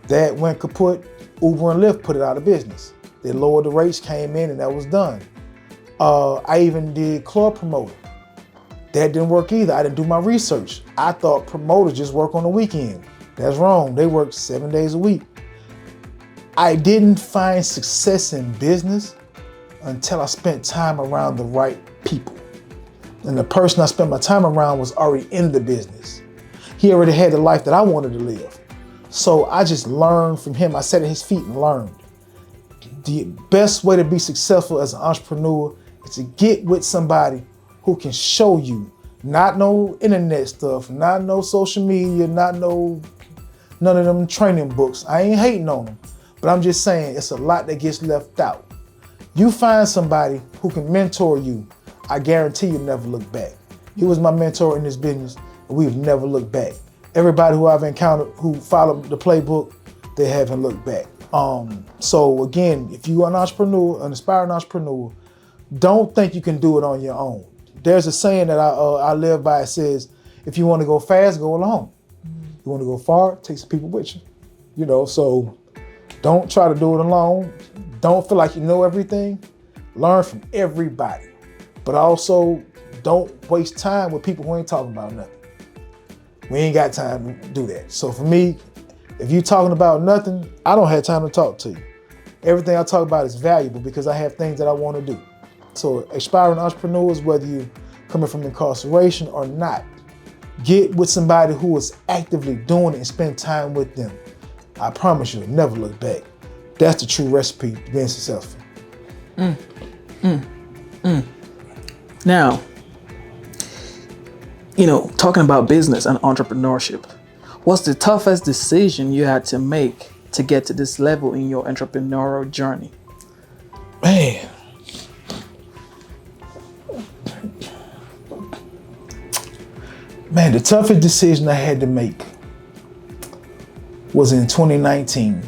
That went kaput. Uber and Lyft put it out of business. They lowered the rates, came in, and that was done. I even did club promoter. That didn't work either. I didn't do my research. I thought promoters just work on the weekend. That's wrong. They work 7 days a week. I didn't find success in business until I spent time around the right people. And the person I spent my time around was already in the business. He already had the life that I wanted to live. So I just learned from him. I sat at his feet and learned. The best way to be successful as an entrepreneur is to get with somebody who can show you, not no internet stuff, not no social media, none of them training books. I ain't hating on them, but I'm just saying it's a lot that gets left out. You find somebody who can mentor you, I guarantee you never look back. He was my mentor in this business, and we've never looked back. Everybody who I've encountered who followed the playbook, they haven't looked back. So again, if you're an entrepreneur, an aspiring entrepreneur, don't think you can do it on your own. There's a saying that I live by. It says, if you want to go fast, go alone. You want to go far, take some people with you. So don't try to do it alone. Don't feel like you know everything. Learn from everybody. But also, don't waste time with people who ain't talking about nothing. We ain't got time to do that. So for me, if you're talking about nothing, I don't have time to talk to you. Everything I talk about is valuable because I have things that I want to do. So aspiring entrepreneurs, whether you're coming from incarceration or not, get with somebody who is actively doing it and spend time with them. I promise you'll never look back. That's the true recipe to being successful. Now, talking about business and entrepreneurship, what's the toughest decision you had to make to get to this level in your entrepreneurial journey? Man. toughest decision I had to make was in 2019.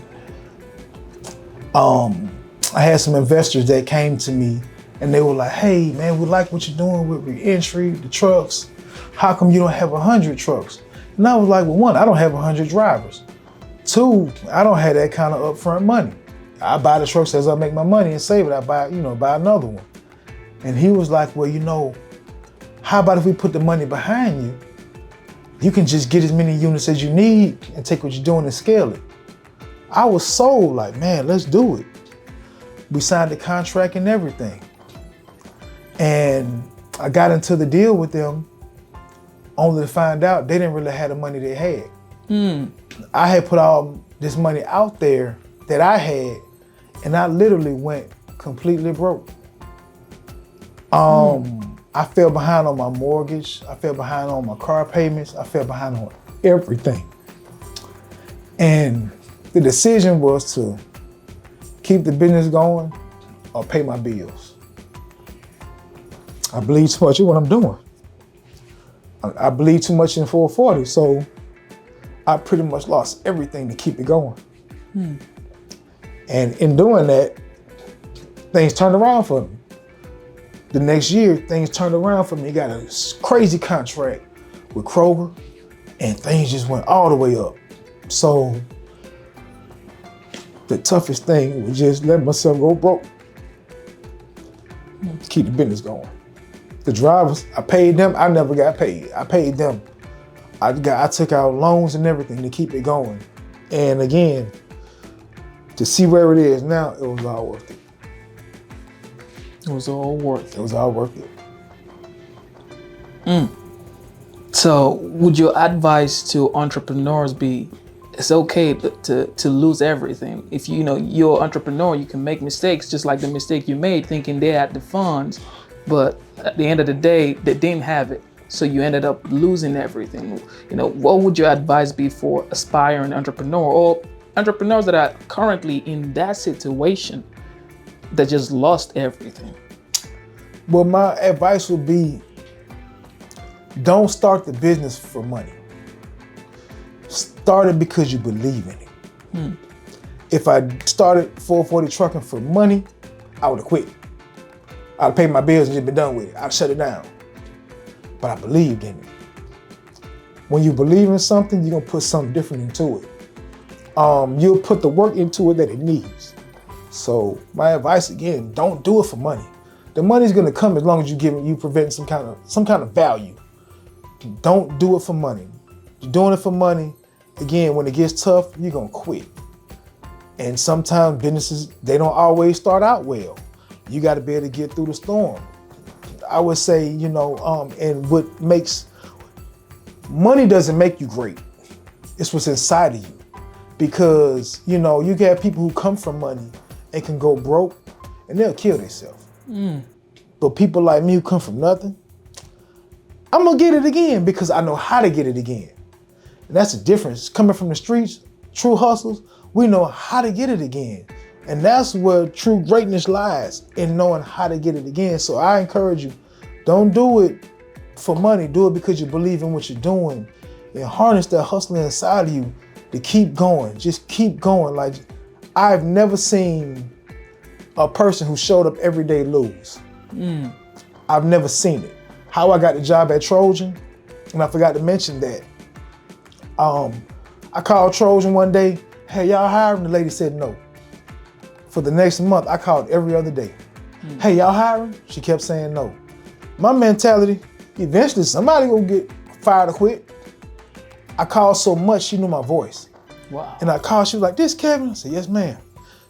I had some investors that came to me and they were like, hey man, we like what you're doing with re-entry, the trucks. How come you don't have 100 trucks? And I was like, well, one, I don't have 100 drivers. Two, I don't have that kind of upfront money. I buy the trucks as I make my money and save it. I buy another one. And he was like, well, how about if we put the money behind you? You can just get as many units as you need and take what you're doing and scale it. I was sold, like, man, let's do it. We signed the contract and everything. And I got into the deal with them only to find out they didn't really have the money they had. I had put all this money out there that I had, and I literally went completely broke. I fell behind on my mortgage. I fell behind on my car payments. I fell behind on everything. And the decision was to keep the business going or pay my bills. I believe too much in what I'm doing. I believe too much in 440, so I pretty much lost everything to keep it going. And in doing that, things turned around for me. The next year, things turned around for me. Got a crazy contract with Kroger, and things just went all the way up. So the toughest thing was just letting myself go broke to keep the business going. The drivers, I paid them. I never got paid. I paid them. I took out loans and everything to keep it going. And again, to see where it is now, it was all worth it. It was all worth it. It was all worth it. So would your advice to entrepreneurs be, it's okay to lose everything? If you're an entrepreneur, you can make mistakes, just like the mistake you made thinking they had the funds, but at the end of the day, they didn't have it. So you ended up losing everything. What would your advice be for aspiring entrepreneur or entrepreneurs that are currently in that situation that just lost everything? Well, my advice would be, don't start the business for money. Start it because you believe in it. If I started 440 trucking for money, I would have quit. I'd have paid my bills and just been done with it. I'd shut it down. But I believed in it. When you believe in something, you're gonna put something different into it. You'll put the work into it that it needs. So my advice again, don't do it for money. The money's gonna come as long as you prevent some kind of value. Don't do it for money. You're doing it for money. Again, when it gets tough, you're gonna quit. And sometimes businesses, they don't always start out well. You gotta be able to get through the storm. I would say, and what makes, money doesn't make you great. It's what's inside of you. Because, you have people who come from money and can go broke and they'll kill themselves. But people like me who come from nothing, I'm gonna get it again because I know how to get it again. And that's the difference. Coming from the streets, true hustlers, we know how to get it again. And that's where true greatness lies, in knowing how to get it again. So I encourage you, don't do it for money. Do it because you believe in what you're doing and harness that hustling inside of you to keep going. Just keep going. Like, I've never seen a person who showed up every day lose. I've never seen it. How I got the job at Trojan, and I forgot to mention that. I called Trojan one day, hey, y'all hiring? The lady said no. For the next month, I called every other day. Hey, y'all hiring? She kept saying no. My mentality, eventually somebody gonna get fired or quit. I called so much, she knew my voice. Wow. And I called, she was like, this Kevin? I said, yes, ma'am.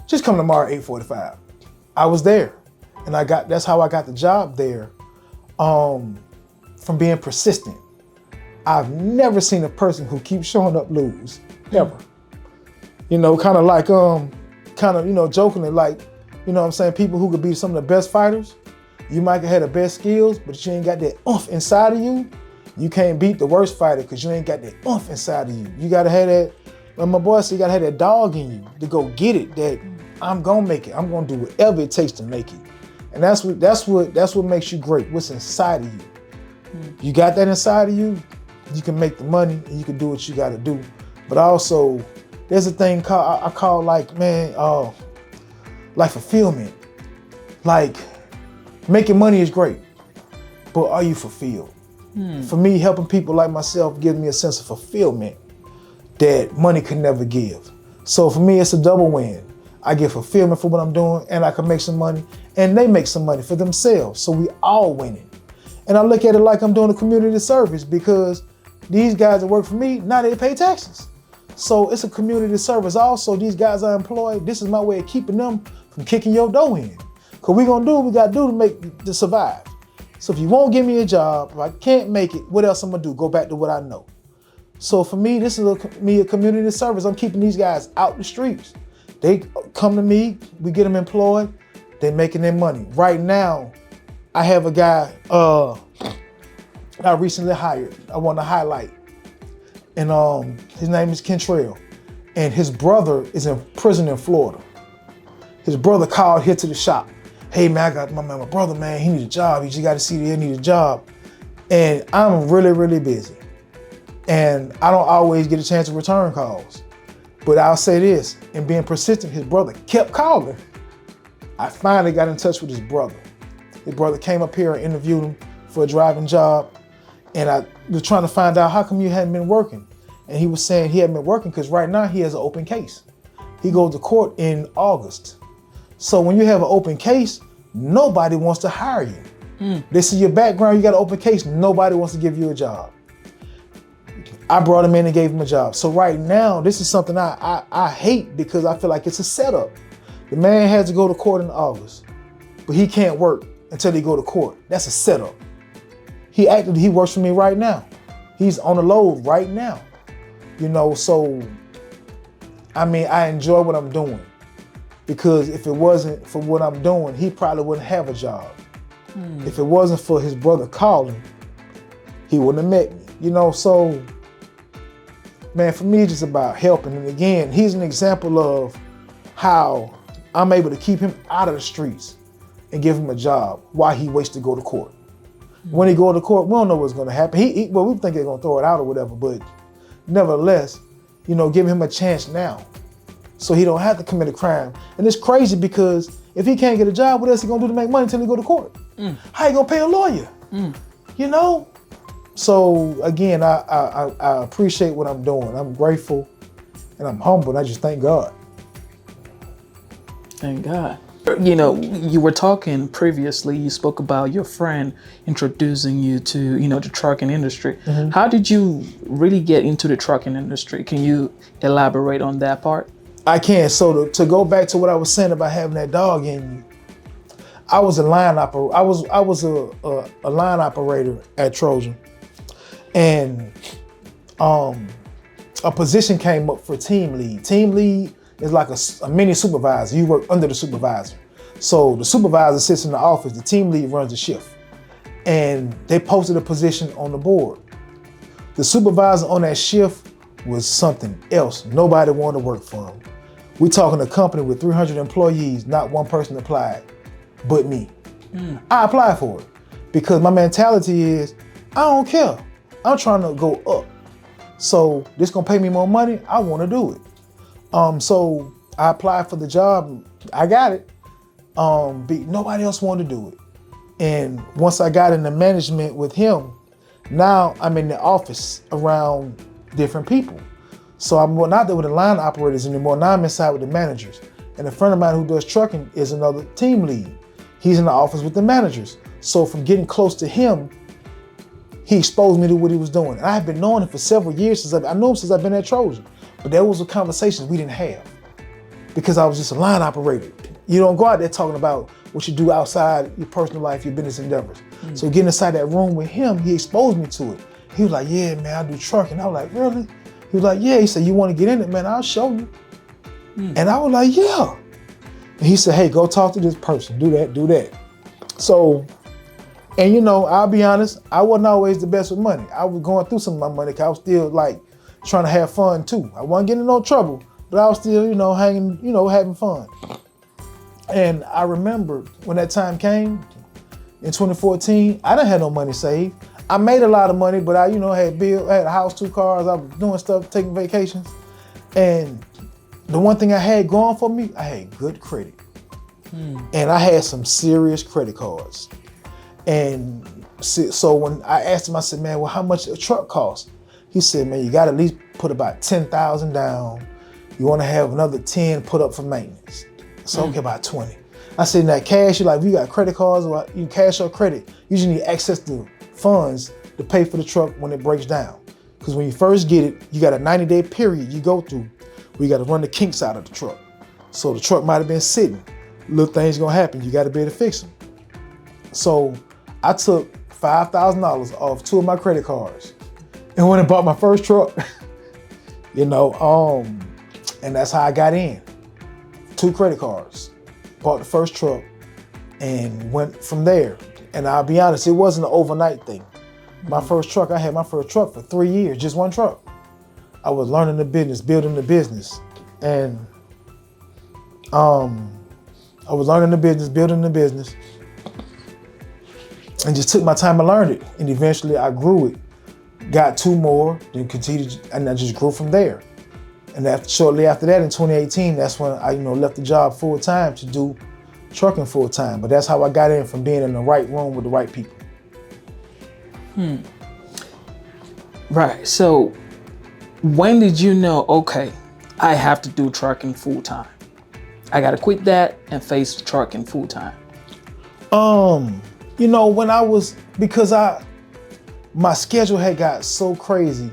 Just come tomorrow at 8:45. I was there. And that's how I got the job there, from being persistent. I've never seen a person who keeps showing up lose, ever. Kind of like, jokingly, like, what I'm saying, people who could be some of the best fighters, you might have had the best skills, but you ain't got that oomph inside of you. You can't beat the worst fighter because you ain't got that oomph inside of you. You gotta have that, like my boy said, you gotta have that dog in you to go get it, that I'm gonna make it. I'm gonna do whatever it takes to make it. And that's what makes you great, what's inside of you. You got that inside of you, you can make the money and you can do what you got to do. But also, there's a thing called I call like fulfillment. Like making money is great, but are you fulfilled? For me, helping people like myself gives me a sense of fulfillment that money can never give. So for me, it's a double win. I get fulfillment for what I'm doing, and I can make some money, and they make some money for themselves. So we all winning. And I look at it like I'm doing a community service, because these guys that work for me, now they pay taxes. So it's a community service. Also, these guys are employed. This is my way of keeping them from kicking your door in. Because we're going to do what we got to do to survive. So if you won't give me a job, if I can't make it, what else I'm going to do? Go back to what I know. So for me, this is a community service. I'm keeping these guys out the streets. They come to me, we get them employed, they're making their money. Right now, I have a guy I recently hired, I want to highlight. And his name is Kentrell. And his brother is in prison in Florida. His brother called here to the shop. Hey man, I got my brother, man, he needs a job. He just got to see that he needs a job. And I'm really, really busy. And I don't always get a chance to return calls. But I'll say this, in being persistent, his brother kept calling. I finally got in touch with his brother. His brother came up here and interviewed him for a driving job. And I was trying to find out, how come you hadn't been working? And he was saying he hadn't been working because right now he has an open case. He goes to court in August. So when you have an open case, nobody wants to hire you. They see your background, you got an open case, nobody wants to give you a job. I brought him in and gave him a job. So right now, this is something I hate, because I feel like it's a setup. The man has to go to court in August, but he can't work until he go to court. That's a setup. He works for me right now. He's on the load right now. You know, so, I mean, I enjoy what I'm doing, because if it wasn't for what I'm doing, he probably wouldn't have a job. If it wasn't for his brother calling, he wouldn't have met me. You know, so, man, for me, it's just about helping. And again, he's an example of how I'm able to keep him out of the streets and give him a job while he waits to go to court. When he go to court, we don't know what's going to happen. Well, we think they're going to throw it out or whatever, but nevertheless, you know, give him a chance now so he don't have to commit a crime. And it's crazy, because if he can't get a job, what else he going to do to make money until he go to court? How you going to pay a lawyer? You know? So again, I appreciate what I'm doing. I'm grateful and I'm humble, and I just thank God. Thank God. You know, you were talking previously, you spoke about your friend introducing you to, you know, the trucking industry. How did you really get into the trucking industry? Can you elaborate on that part? I can. So to go back to what I was saying about having that dog in you, I was a line operator. I was a line operator at Trojan, and a position came up for team lead. Team lead is like a mini supervisor. You work under the supervisor. So the supervisor sits in the office, the team lead runs the shift. And they posted a position on the board. The supervisor on that shift was something else. Nobody wanted to work for him. We're talking a company with 300 employees, not one person applied, but me. I applied for it because my mentality is, I don't care. I'm trying to go up. So this gonna pay me more money, I wanna do it. So I applied for the job, I got it. Nobody else wanted to do it. And once I got into management with him, now I'm in the office around different people. So I'm not there with the line operators anymore, now I'm inside with the managers. And a friend of mine who does trucking is another team lead. He's in the office with the managers. So from getting close to him, he exposed me to what he was doing. And I have been knowing him for several years, I knew him since I've been at Trojan. But there was a conversation we didn't have because I was just a line operator. You don't go out there talking about what you do outside your personal life, your business endeavors. So getting inside that room with him, he exposed me to it. He was like, yeah, man, I do trucking. I was like, really? He was like, yeah. He said, you want to get in it, man? I'll show you. And I was like, yeah. And he said, hey, go talk to this person. Do that, do that. So, and you know, I'll be honest, I wasn't always the best with money. I was going through some of my money because I was still like trying to have fun too. I wasn't getting in no trouble, but I was still, you know, hanging, you know, having fun. And I remember when that time came in 2014, I didn't have no money saved. I made a lot of money, but I, had bill, I had a house, 2 cars. I was doing stuff, taking vacations, and the one thing I had going for me, I had good credit, and I had some serious credit cards. And so when I asked him, I said, "Man, well, how much a truck costs?" He said, "Man, you got to at least put about 10,000 down. You want to have another 10 put up for maintenance. So okay, about 20." I said, "Now cash, you like, if you got credit cards or you cash or credit, you just need access to funds to pay for the truck when it breaks down. Because when you first get it, you got a 90-day period you go through where you got to run the kinks out of the truck. So the truck might have been sitting. Little things gonna happen. You got to be able to fix them." So I took $5,000 off 2 of my credit cards and went and bought my first truck. And that's how I got in. 2 credit cards, bought the first truck, and went from there. And I'll be honest, it wasn't an overnight thing. My first truck, I had my first truck for 3 years, just one truck. I was learning the business, building the business. And I was learning the business, building the business, and just took my time and learned it. And eventually I grew it, got 2 more, then continued, and I just grew from there. And shortly after that, in 2018, that's when I, left the job full time to do trucking full time. But that's how I got in, from being in the right room with the right people. Right. So when did you know, okay, I have to do trucking full time? I got to quit that and face trucking full time. When I was, because my schedule had got so crazy.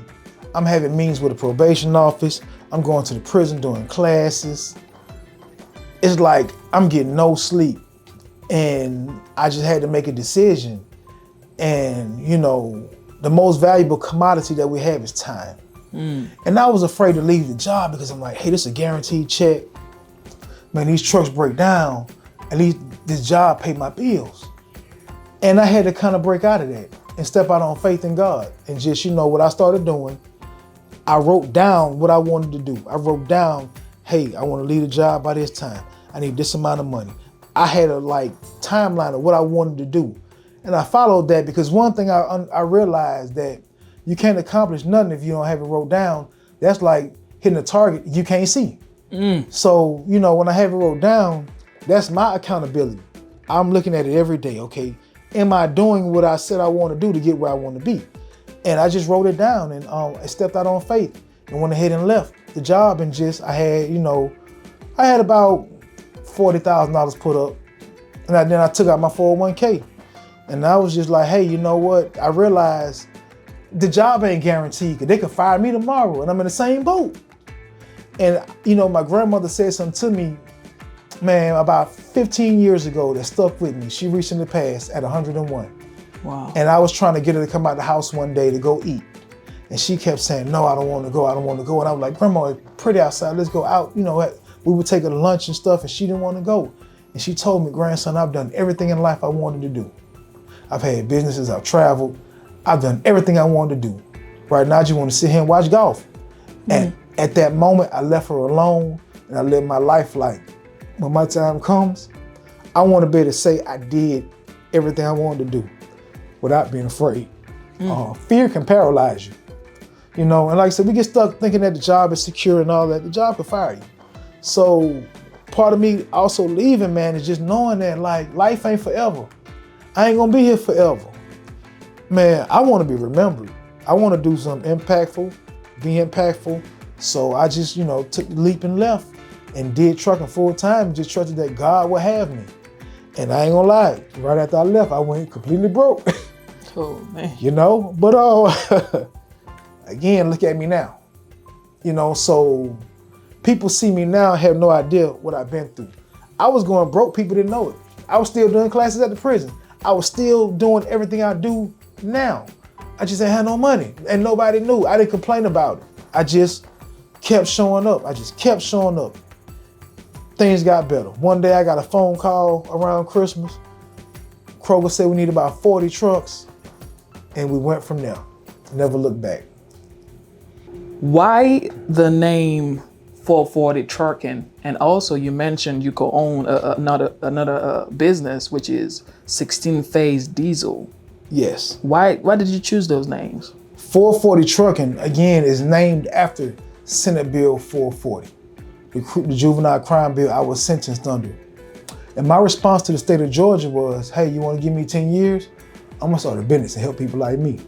I'm having meetings with the probation office. I'm going to the prison doing classes. It's like I'm getting no sleep, and I just had to make a decision. And the most valuable commodity that we have is time. And I was afraid to leave the job because I'm like, hey, this is a guaranteed check. Man, these trucks break down. At least this job paid my bills. And I had to kind of break out of that and step out on faith in God. And just, what I started doing, I wrote down what I wanted to do. I wrote down, hey, I want to leave the job by this time. I need this amount of money. I had a timeline of what I wanted to do. And I followed that, because one thing I realized that you can't accomplish nothing if you don't have it wrote down. That's like hitting a target you can't see. So, when I have it wrote down, that's my accountability. I'm looking at it every day. Okay, am I doing what I said I want to do to get where I want to be? And I just wrote it down, and I stepped out on faith and went ahead and left the job. And I had about $40,000 put up, and then I took out my 401k. And I was just like, hey, you know what? I realized the job ain't guaranteed, because they could fire me tomorrow and I'm in the same boat. And, my grandmother said something to me, man, about 15 years ago that stuck with me. She recently passed at 101. Wow. And I was trying to get her to come out the house one day to go eat. And she kept saying, no, I don't want to go. I don't want to go. And I was like, Grandma, it's pretty outside. Let's go out. We would take her to lunch and stuff, and she didn't want to go. And she told me, grandson, I've done everything in life I wanted to do. I've had businesses, I've traveled, I've done everything I wanted to do. Right now, I just want to sit here and watch golf. And at that moment, I left her alone, and I lived my life like, when my time comes, I want to be able to say I did everything I wanted to do without being afraid. Fear can paralyze you. And like I said, we get stuck thinking that the job is secure and all that. The job could fire you. So part of me also leaving, man, is just knowing that life ain't forever. I ain't gonna be here forever. Man, I want to be remembered. I want to do something impactful, be impactful. So I just, took the leap and left and did trucking full time and just trusted that God would have me. And I ain't gonna lie, right after I left, I went completely broke. Oh, man. But again, look at me now. So people see me now and have no idea what I've been through. I was going broke, people didn't know it. I was still doing classes at the prison. I was still doing everything I do now. I just ain't had no money and nobody knew. I didn't complain about it. I just kept showing up. Things got better. One day I got a phone call around Christmas. Kroger said we need about 40 trucks, and we went from there. Never looked back. Why the name 440 Trucking? And also you mentioned you co-own another business, which is 16-phase diesel. Yes. Why did you choose those names? 440 Trucking, again, is named after Senate Bill 440, the juvenile crime bill I was sentenced under. And my response to the state of Georgia was, hey, you want to give me 10 years? I'm going to start a business and help people like me.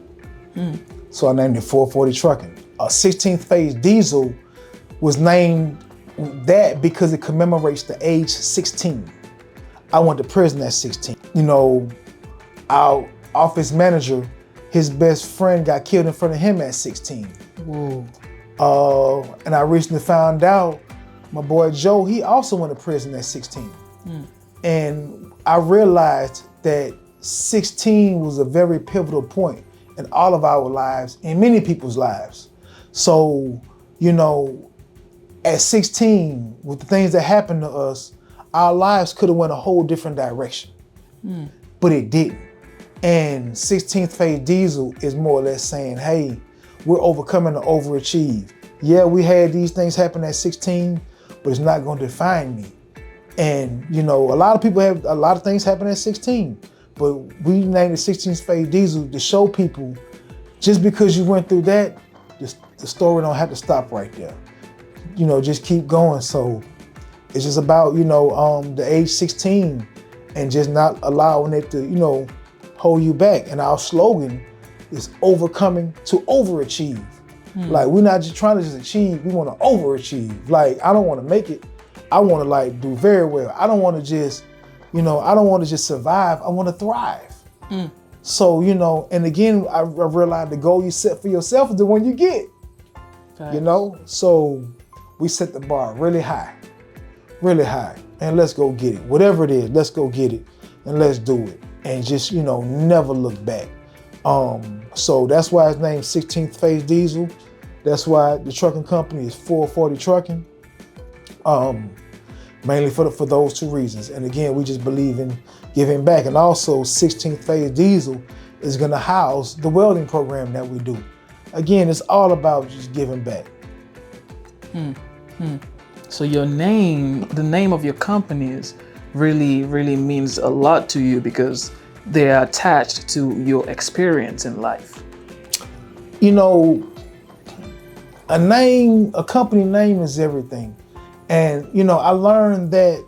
So I named it 440 Trucking. A 16th phase diesel was named that because it commemorates the age 16. I went to prison at 16. You know, our office manager, his best friend got killed in front of him at 16. Whoa. And I recently found out my boy Joe, he also went to prison at 16. And I realized that 16 was a very pivotal point in all of our lives, in many people's lives. So, you know, at 16, with the things that happened to us, our lives could have went a whole different direction, but it didn't. And 16th phase diesel is more or less saying, hey, we're overcoming the overachieve. Yeah, we had these things happen at 16, but it's not going to define me. And, you know, a lot of people have a lot of things happen at 16, but we named it 16th phase diesel to show people just because you went through that, the story don't have to stop right there. You know, just keep going. So it's just about, you know, the age 16 and just not allowing it to, you know, hold you back. And our slogan is overcoming to overachieve. Like, we're not just trying to just achieve, we want to overachieve. Like, I don't want to make it. I want to like do very well. I don't want to just, you know, I don't want to just survive. I want to thrive. So, you know, and again, I realized the goal you set for yourself is the one you get, you know? So we set the bar really high, and let's go get it. Whatever it is, let's go get it and let's do it. And just, you know, never look back. So that's why it's named 16th phase diesel. That's why the trucking company is 440 Trucking. Mainly for those two reasons. And again, we just believe in giving back. And also 16th phase diesel is gonna house the welding program that we do. Again, it's all about just giving back. So your name, the name of your companies really means a lot to you because they are attached to your experience in life. You know, a company name is everything. And, you know, I learned that,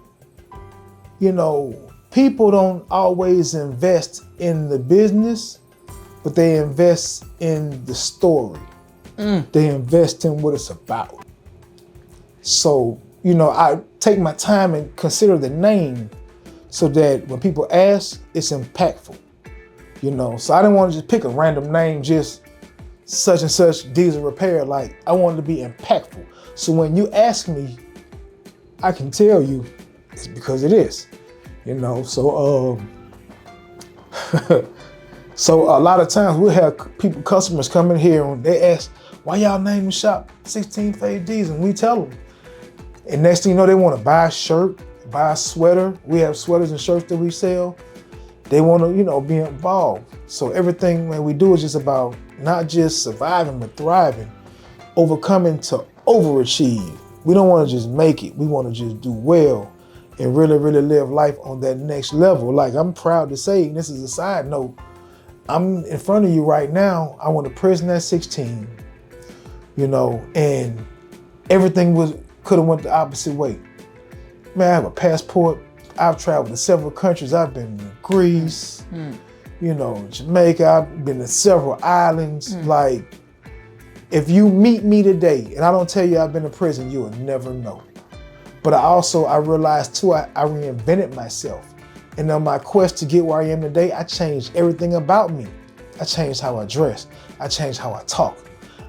you know, people don't always invest in the business, but they invest in the story. They invest in what it's about. So, you know, I take my time and consider the name so that when people ask, it's impactful, you know. So I didn't want to just pick a random name, just such and such diesel repair. Like, I wanted to be impactful. So when you ask me, I can tell you it's because it is, you know. So, so a lot of times we'll have customers come in here and they ask, why y'all name the shop 16 phase diesel? And we tell them. And next thing you know, they want to buy a shirt, buy a sweater. We have sweaters and shirts that we sell. They want to, you know, be involved. So everything that we do is just about not just surviving, but thriving, overcoming to overachieve. We don't want to just make it. We want to just do well and really live life on that next level. Like, I'm proud to say, and this is a side note, I'm in front of you right now. I went to prison at 16, you know, and everything could have went the opposite way. Man, I have a passport. I've traveled to several countries. I've been to Greece, you know, Jamaica. I've been to several islands. Like, if you meet me today and I don't tell you I've been to prison, you'll never know. But I realized too, I reinvented myself. And on my quest to get where I am today, I changed everything about me. I changed how I dress. I changed how I talk.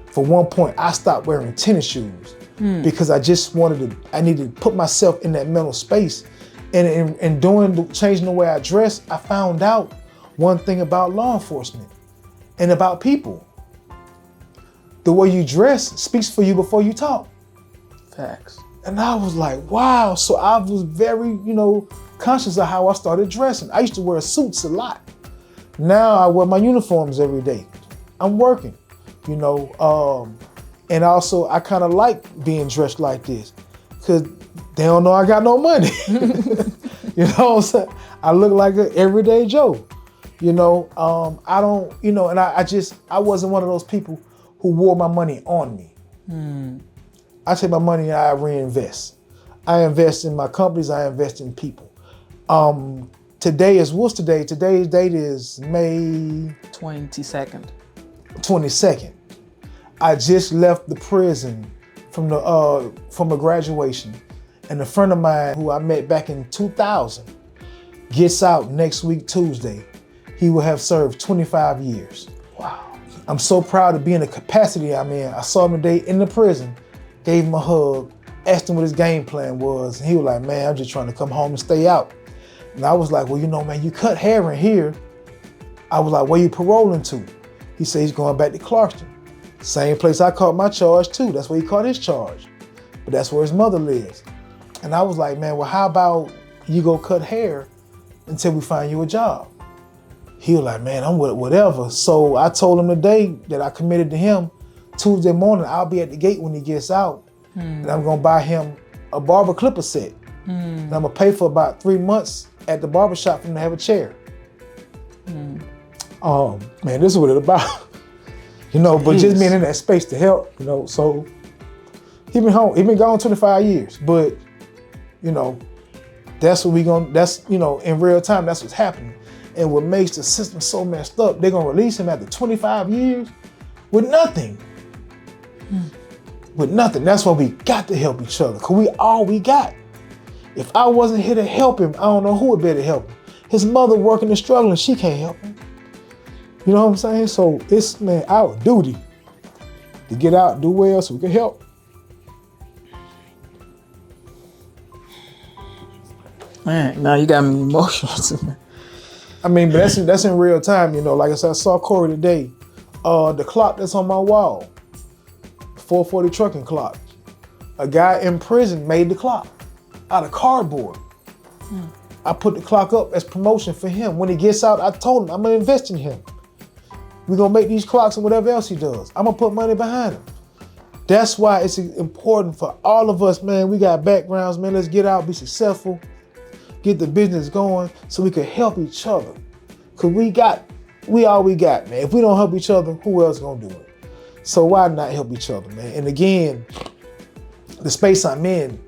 For one point, I stopped wearing tennis shoes because I just I needed to put myself in that mental space. And in changing the way I dress, I found out one thing about law enforcement and about people. The way you dress speaks for you before you talk. Facts. And I was like, wow. So I was very, you know, conscious of how I started dressing. I used to wear suits a lot. Now I wear my uniforms every day. I'm working, you know. And also I kind of like being dressed like this because they don't know I got no money. You know what I'm saying? I look like an everyday Joe. You know, I don't, you know, and I wasn't one of those people who wore my money on me. I take my money and I reinvest. I invest in my companies, I invest in people. What's today? Today's date is May 22nd. 22nd. I just left the prison from a graduation, and a friend of mine who I met back in 2000 gets out next week Tuesday. He will have served 25 years. Wow. I'm so proud to be in the capacity I'm in. I saw him today in the prison, gave him a hug, asked him what his game plan was, and he was like, man, I'm just trying to come home and stay out. And I was like, well, you know, man, you cut hair in here. I was like, where you paroling to? He said he's going back to Clarkston. Same place I caught my charge too. That's where he caught his charge. But that's where his mother lives. And I was like, man, well, how about you go cut hair until we find you a job? He was like, man, I'm with whatever. So I told him today that I committed to him. Tuesday morning, I'll be at the gate when he gets out. And I'm gonna buy him a barber clipper set. And I'm gonna pay for about 3 months at the barber shop for him to have a chair. Man, this is what it's about. You know, but just being in that space to help, you know, so he been home, he been gone 25 years, but you know, that's what you know, in real time, that's what's happening. And what makes the system so messed up, they're gonna release him after 25 years with nothing. With nothing. That's why we got to help each other, because we all we got. If I wasn't here to help him, I don't know who would better help him. His mother working and struggling, she can't help him. You know what I'm saying? So it's, man, our duty to get out, do well so we can help. Man, now you got me emotional, man. I mean, but that's in real time, you know. Like I said, I saw Corey today. The clock that's on my wall, 440 trucking clock. A guy in prison made the clock out of cardboard. I put the clock up as promotion for him. When he gets out, I told him I'm gonna invest in him. We're gonna make these clocks and whatever else he does. I'm gonna put money behind him. That's why it's important for all of us, man. We got backgrounds, man. Let's get out, be successful, get the business going so we can help each other. Cause we all we got, man. If we don't help each other, who else gonna do it? So why not help each other, man? And again, the space I'm in,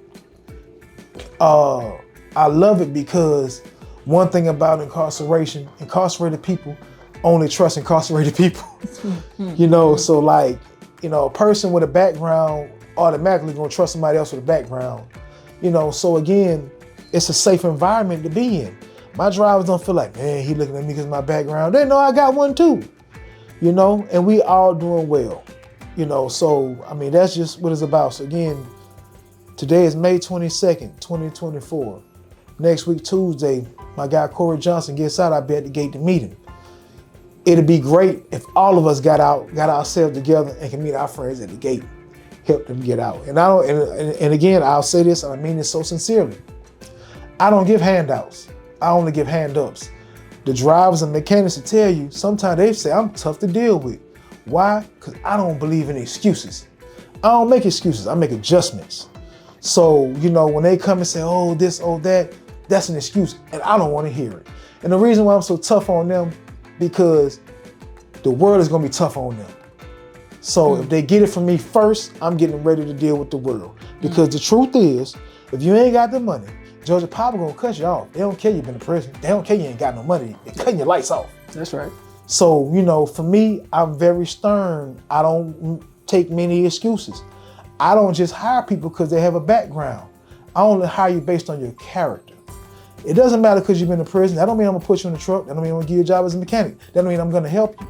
I love it because one thing about incarceration, incarcerated people only trust incarcerated people. You know, so like, you know, a person with a background automatically gonna trust somebody else with a background. You know, so again, it's a safe environment to be in. My drivers don't feel like, man, he looking at me because of my background. They know I got one too. You know, and we all doing well. You know, so I mean, that's just what it's about. So again, today is May 22nd, 2024. Next week, Tuesday, my guy Corey Johnson gets out. I'll be at the gate to meet him. It'd be great if all of us got ourselves together and can meet our friends at the gate, help them get out. And and again, I'll say this, and I mean this so sincerely. I don't give handouts. I only give hand-ups. The drivers and mechanics will tell you, sometimes they say I'm tough to deal with. Why? Because I don't believe in excuses. I don't make excuses, I make adjustments. So, you know, when they come and say, oh, this, oh, that, that's an excuse, and I don't want to hear it. And the reason why I'm so tough on them, because the world is gonna be tough on them. So if they get it from me first, I'm getting ready to deal with the world. Because the truth is, if you ain't got the money, Georgia Papa gonna cut you off. They don't care you been in prison. They don't care you ain't got no money. They're cutting your lights off. That's right. So, you know, for me, I'm very stern. I don't take many excuses. I don't just hire people because they have a background. I only hire you based on your character. It doesn't matter because you've been in prison. That don't mean I'm gonna put you in the truck. That don't mean I'm gonna give you a job as a mechanic. That don't mean I'm gonna help you.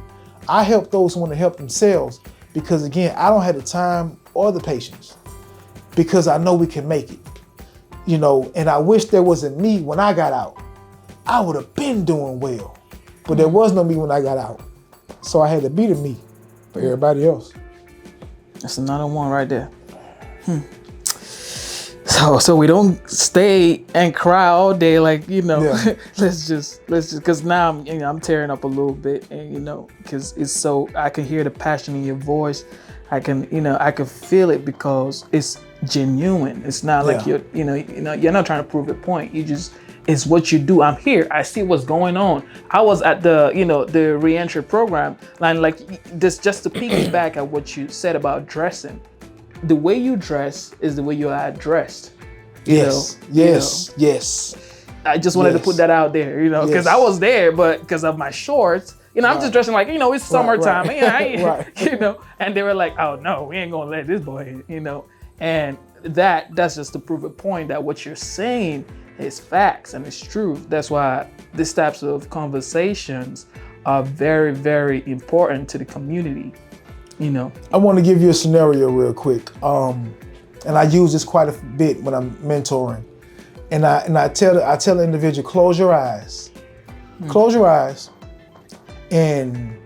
I help those who want to help themselves because again, I don't have the time or the patience because I know we can make it. You know, and I wish there wasn't me when I got out. I would have been doing well, but there was no me when I got out. So I had to be the me for everybody else. That's another one right there. So we don't stay and cry all day, like, you know, Yeah. let's just, cause now I'm tearing up a little bit, and you know, cause it's so, I can hear the passion in your voice. I can feel it because it's genuine. It's not like you're not trying to prove a point. You just It's what you do. I'm here. I see what's going on. I was at the, the reentry program, and like this, just to piggyback at what you said about dressing. The way you dress is the way you are dressed. Yes. I just wanted to put that out there, because I was there, but because of my shorts, I'm just dressing like, it's summertime, and they were like, oh no, we ain't gonna let this boy, and that's just to prove a point that what you're saying is facts and it's true. That's why these types of conversations are very, very important to the community, I want to give you a scenario real quick, and I use this quite a bit when I'm mentoring, and I tell the individual, close your eyes, and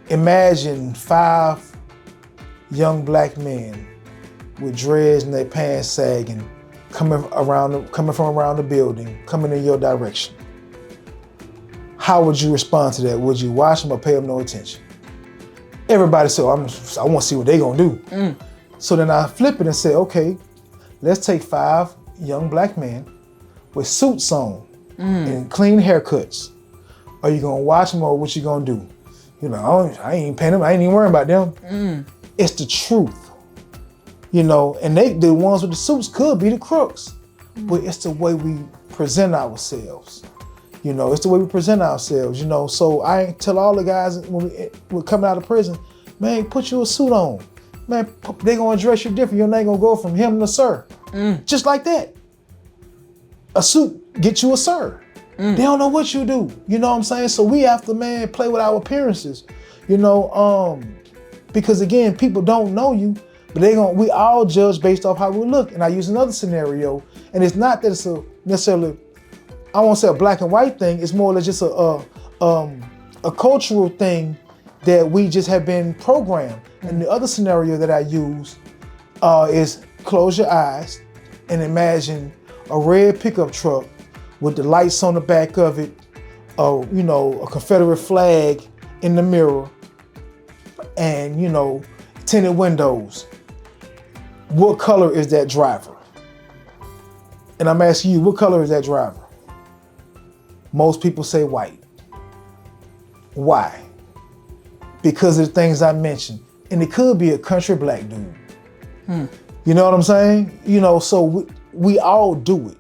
imagine 5 young black men with dreads and their pants sagging, coming from around the building, coming in your direction. How would you respond to that? Would you watch them or pay them no attention? Everybody said, I want to see what they gonna do. So then I flip it and say, okay, let's take 5 young black men with suits on and clean haircuts. Are you gonna watch them or what you gonna do? I ain't paying them. I ain't even worrying about them. It's the truth. And the ones with the suits could be the crooks, but it's the way we present ourselves. It's the way we present ourselves. So I tell all the guys when we're coming out of prison, man, put you a suit on. Man, they gonna address you different. Your name gonna go from him to sir. Just like that. A suit get you a sir. They don't know what you do. You know what I'm saying? So we have to, man, play with our appearances. Because again, people don't know you, but we all judge based off how we look. And I use another scenario, and it's not that it's necessarily, I won't say a black and white thing. It's more or less just a cultural thing that we just have been programmed. And the other scenario that I use is close your eyes and imagine a red pickup truck with the lights on the back of it, a Confederate flag in the mirror, and tinted windows. What color is that driver? And I'm asking you, what color is that driver? Most people say white. Why? Because of the things I mentioned. And it could be a country black dude. You know what I'm saying? So we all do it.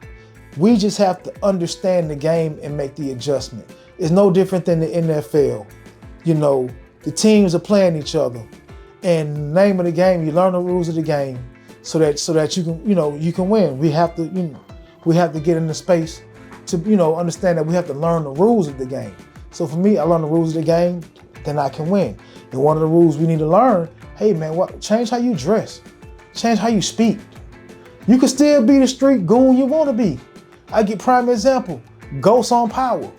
We just have to understand the game and make the adjustment. It's no different than the NFL. The teams are playing each other. And the name of the game, you learn the rules of the game so that you can, you can win. We have to get in the space to, understand that we have to learn the rules of the game. So for me, I learn the rules of the game, then I can win. And one of the rules we need to learn, hey man, change how you dress. Change how you speak. You can still be the street goon you want to be. I get prime example, Ghost on Power.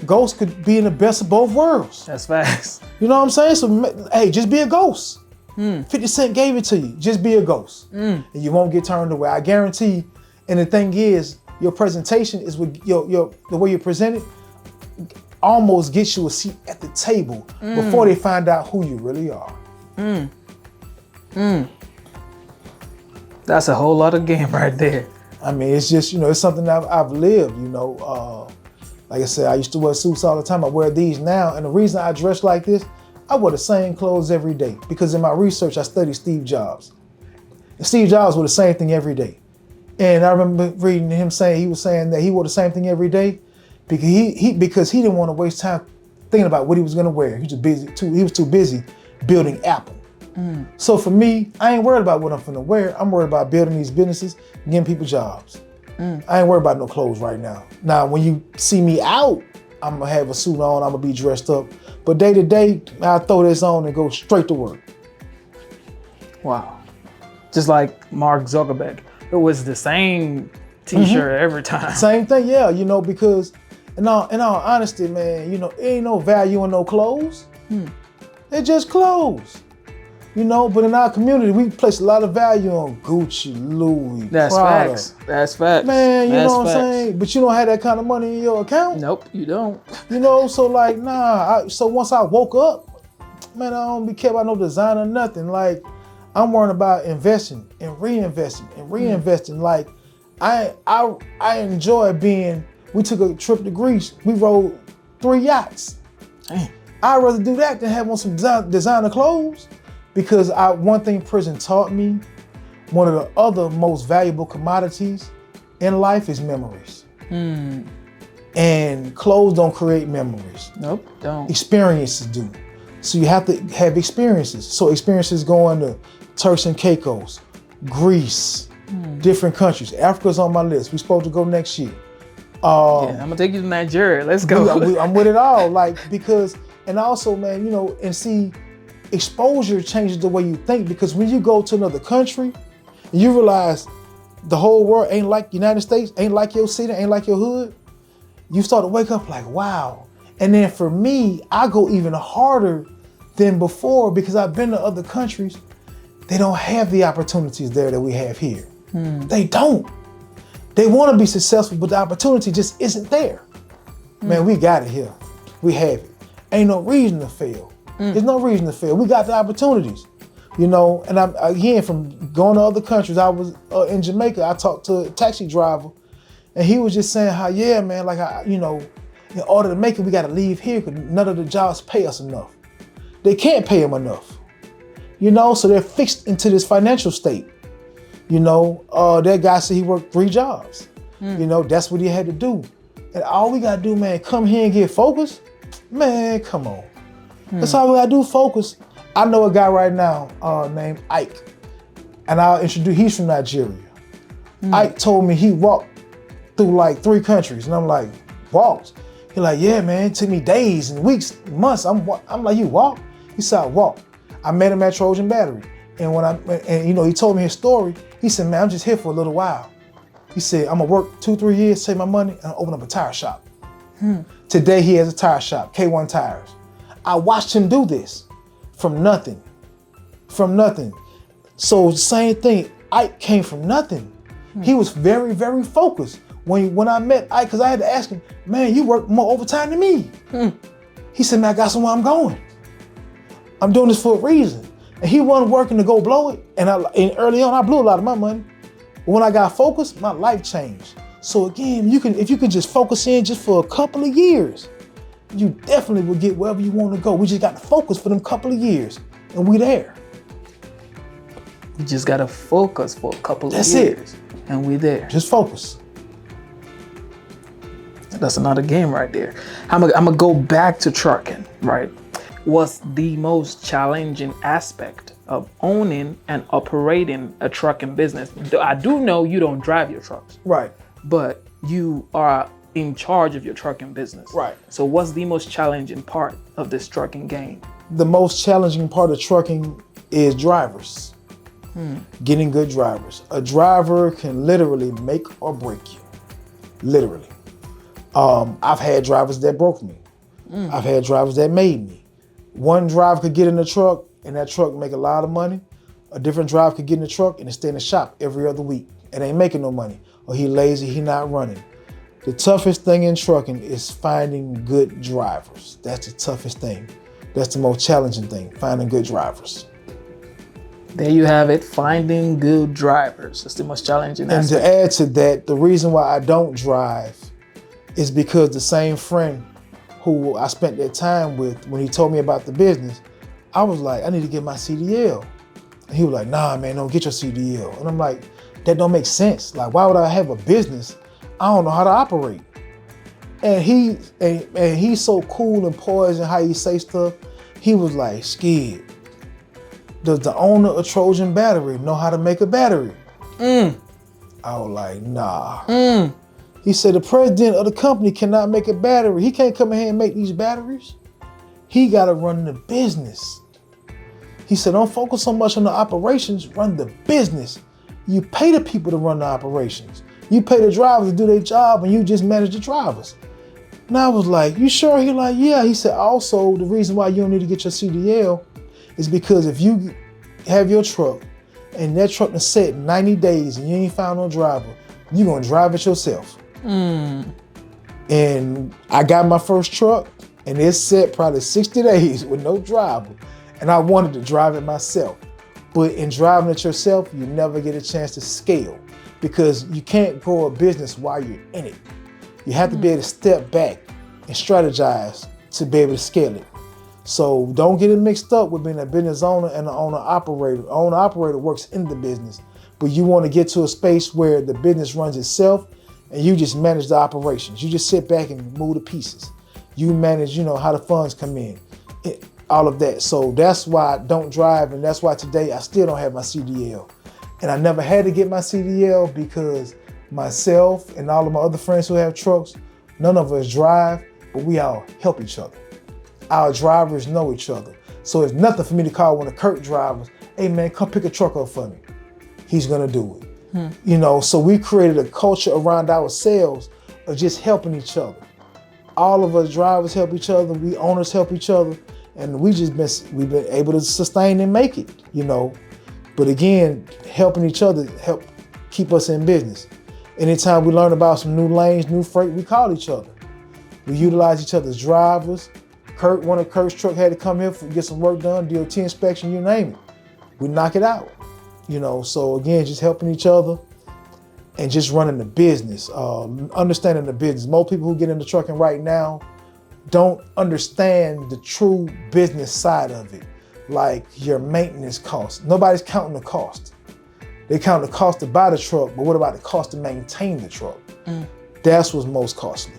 Ghost could be in the best of both worlds. That's facts. You know what I'm saying? So, hey, just be a ghost. 50 Cent gave it to you. Just be a ghost. And you won't get turned away. I guarantee. And the thing is, your presentation is with the way you present it almost gets you a seat at the table before they find out who you really are. That's a whole lot of game right there. I mean, it's just, it's something I've lived, Like I said, I used to wear suits all the time. I wear these now. And the reason I dress like this, I wear the same clothes every day. Because in my research, I studied Steve Jobs. And Steve Jobs wore the same thing every day. And I remember reading him saying, he was saying that he wore the same thing every day because he didn't want to waste time thinking about what he was going to wear. He was too busy building Apple. So for me, I ain't worried about what I'm finna wear. I'm worried about building these businesses, getting people jobs. I ain't worried about no clothes right now. Now, when you see me out, I'm gonna have a suit on, I'm gonna be dressed up. But day to day, I'll throw this on and go straight to work. Wow. Just like Mark Zuckerberg. It was the same t-shirt every time. Same thing, yeah, because in all honesty, man, it ain't no value in no clothes. They're just clothes. But in our community, we place a lot of value on Gucci, Louis, That's Prada. facts. That's facts. Man, you That's know what I'm facts. saying? But you don't have that kind of money in your account. Nope, you don't. So like, nah. So once I woke up, man, I don't be care about no design or nothing. Like, I'm worrying about investing and reinvesting and reinvesting. Like, I enjoy being. We took a trip to Greece. We rode 3 yachts. Dang. I'd rather do that than have on some designer clothes, because one thing prison taught me, one of the other most valuable commodities in life is memories. And clothes don't create memories. Nope, don't. Experiences do. So you have to have experiences. So experiences going to Turks and Caicos, Greece, different countries. Africa's on my list. We're supposed to go next year. Yeah, I'm gonna take you to Nigeria. Let's go. I'm with it all, because, and also, man, and see, exposure changes the way you think, because when you go to another country, and you realize the whole world ain't like United States, ain't like your city, ain't like your hood, you start to wake up like, wow. And then for me, I go even harder than before, because I've been to other countries. They don't have the opportunities there that we have here. They don't. They want to be successful, but the opportunity just isn't there. Man, we got it here. We have it. Ain't no reason to fail. There's no reason to fail. We got the opportunities, And again, from going to other countries, I was in Jamaica. I talked to a taxi driver, and he was just saying how, yeah, man, in order to make it, we got to leave here because none of the jobs pay us enough. They can't pay them enough, so they're fixed into this financial state. That guy said he worked 3 jobs. That's what he had to do. And all we gotta do, man, come here and get focused. Man, come on. That's all we gotta do, focus. I know a guy right now named Ike, and I'll introduce, he's from Nigeria. Ike told me he walked through like 3 countries, and I'm like, walked? He's like, yeah, man, it took me days and weeks, months. I'm like, you walk? He said, I walked. I met him at Trojan Battery. And he told me his story. He said, man, I'm just here for a little while. He said, I'm gonna work 2-3 years, save my money, and open up a tire shop. Today he has a tire shop, K1 Tires. I watched him do this from nothing. So same thing, Ike came from nothing. He was very, very focused. When I met Ike, because I had to ask him, man, you work more overtime than me. He said, man, I got somewhere I'm going. I'm doing this for a reason. And he wasn't working to go blow it. And early on, I blew a lot of my money. But when I got focused, my life changed. So again, if you can just focus in just for a couple of years, you definitely will get wherever you want to go. We just got to focus for them couple of years, and we there. You just got to focus for a couple of years. That's it. And we there. Just focus. That's another game right there. I'm gonna go back to trucking, right? What's the most challenging aspect of owning and operating a trucking business? I do know you don't drive your trucks. Right. But you are in charge of your trucking business. Right. So what's the most challenging part of this trucking game? The most challenging part of trucking is drivers. Getting good drivers. A driver can literally make or break you. Literally. I've had drivers that broke me. I've had drivers that made me. One driver could get in the truck and that truck make a lot of money. A different driver could get in the truck and stay in the shop every other week and ain't making no money. Or he lazy, he not running. The toughest thing in trucking is finding good drivers. That's the toughest thing. That's the most challenging thing, finding good drivers. There you have it, finding good drivers. That's the most challenging aspect. And to add to that, the reason why I don't drive is because the same friend who I spent that time with, when he told me about the business, I was like, I need to get my CDL. And he was like, nah, man, don't get your CDL. And I'm like, that don't make sense. Like, why would I have a business? I don't know how to operate. And he's so cool and poised in how he say stuff. He was like, Skid, does the owner of Trojan Battery know how to make a battery? I was like, nah. He said, the president of the company cannot make a battery. He can't come in here and make these batteries. He got to run the business. He said, don't focus so much on the operations, run the business. You pay the people to run the operations. You pay the drivers to do their job and you just manage the drivers. And I was like, you sure? He like, yeah. He said, also, the reason why you don't need to get your CDL is because if you have your truck and that truck is set 90 days and you ain't found no driver, you're going to drive it yourself. And I got my first truck and it's set probably 60 days with no driver. And I wanted to drive it myself. But in driving it yourself, you never get a chance to scale because you can't grow a business while you're in it. You have to be able to step back and strategize to be able to scale it. So don't get it mixed up with being a business owner and an owner-operator. Owner-operator works in the business, but you want to get to a space where the business runs itself and you just manage the operations. You just sit back and move the pieces. You manage, how the funds come in, all of that. So that's why I don't drive, and that's why today I still don't have my CDL. And I never had to get my CDL because myself and all of my other friends who have trucks, none of us drive, but we all help each other. Our drivers know each other. So it's nothing for me to call one of Kirk drivers, hey man, come pick a truck up for me. He's gonna do it. So we created a culture around ourselves of just helping each other. All of us drivers help each other, we owners help each other, and we've been able to sustain and make it, But again, helping each other help keep us in business. Anytime we learn about some new lanes, new freight, we call each other. We utilize each other's drivers. One of Kurt's truck had to come here to get some work done, DOT inspection, you name it. We knock it out, So again, just helping each other and just running the business, understanding the business. Most people who get into trucking right now don't understand the true business side of it, like your maintenance costs. Nobody's counting the cost. They count the cost to buy the truck, but what about the cost to maintain the truck? That's what's most costly.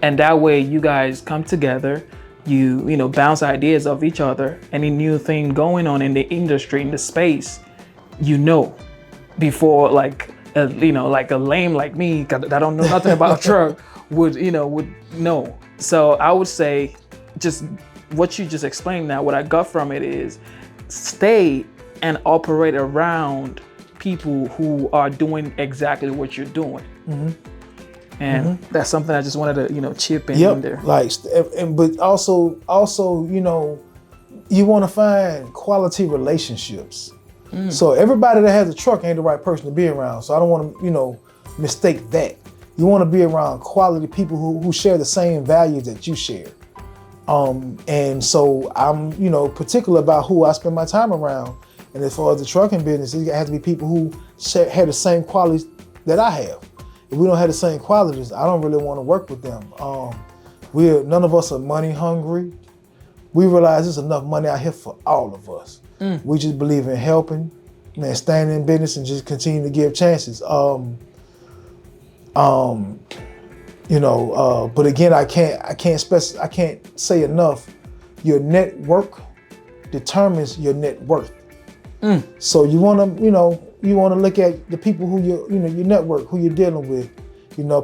And that way you guys come together, you bounce ideas off each other, any new thing going on in the industry, in the space, before like a lame like me that don't know nothing about a truck would know. So I would say just what you just explained now, what I got from it is stay and operate around people who are doing exactly what you're doing. And that's something I just wanted to, chip in there. But also, you want to find quality relationships. So everybody that has a truck ain't the right person to be around. So I don't want to, mistake that. You want to be around quality people who share the same values that you share. And so I'm, particular about who I spend my time around. And as far as the trucking business, it has to be people who have the same qualities that I have. If we don't have the same qualities, I don't really want to work with them. None of us are money hungry. We realize there's enough money out here for all of us. We just believe in helping, staying in business and just continue to give chances. But again, I can't say enough. Your network determines your net worth. So you want to look at the people who your network, who you're dealing with,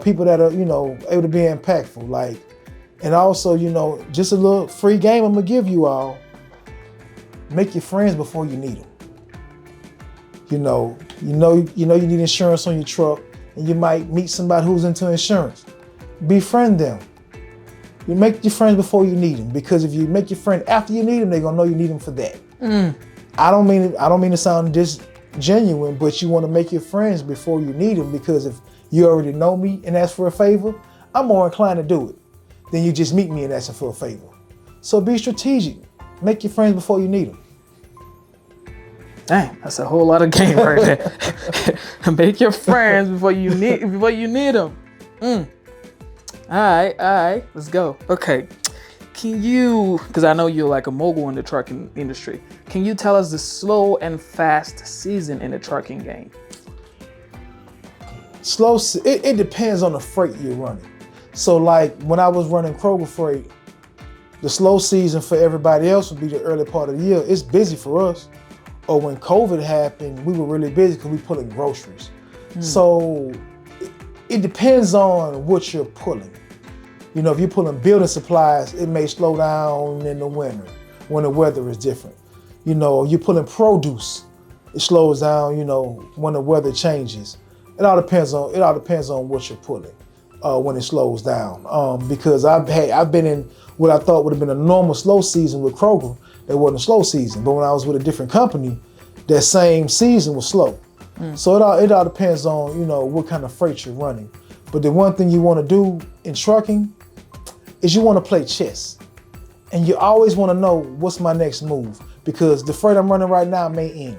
people that are, able to be impactful. And also, just a little free game I'm gonna give you all. Make your friends before you need them. You need insurance on your truck, and you might meet somebody who's into insurance. Befriend them. You make your friends before you need them, because if you make your friend after you need them, they're gonna know you need them for that. I don't mean to sound disgenuine, but you want to make your friends before you need them, because if you already know me and ask for a favor, I'm more inclined to do it than you just meet me and ask for a favor. So be strategic. Make your friends before you need them. Dang, that's a whole lot of game right there. Make your friends before you need them. All right, let's go. Okay, can you, because I know you're like a mogul in the trucking industry, can you tell us the slow and fast season in the trucking game? It depends on the freight you're running. So like when I was running Kroger freight, the slow season for everybody else would be the early part of the year. It's busy for us. Or when COVID happened, we were really busy because we pulling groceries. So it depends on what you're pulling. If you're pulling building supplies, it may slow down in the winter when the weather is different. You're pulling produce, it slows down, when the weather changes. It all depends on what you're pulling when it slows down. Because I've been in what I thought would have been a normal slow season with Kroger. That wasn't a slow season, but when I was with a different company, that same season was slow. So it all depends on what kind of freight you're running. But the one thing you want to do in trucking is you want to play chess, and you always want to know what's my next move, because the freight I'm running right now may end.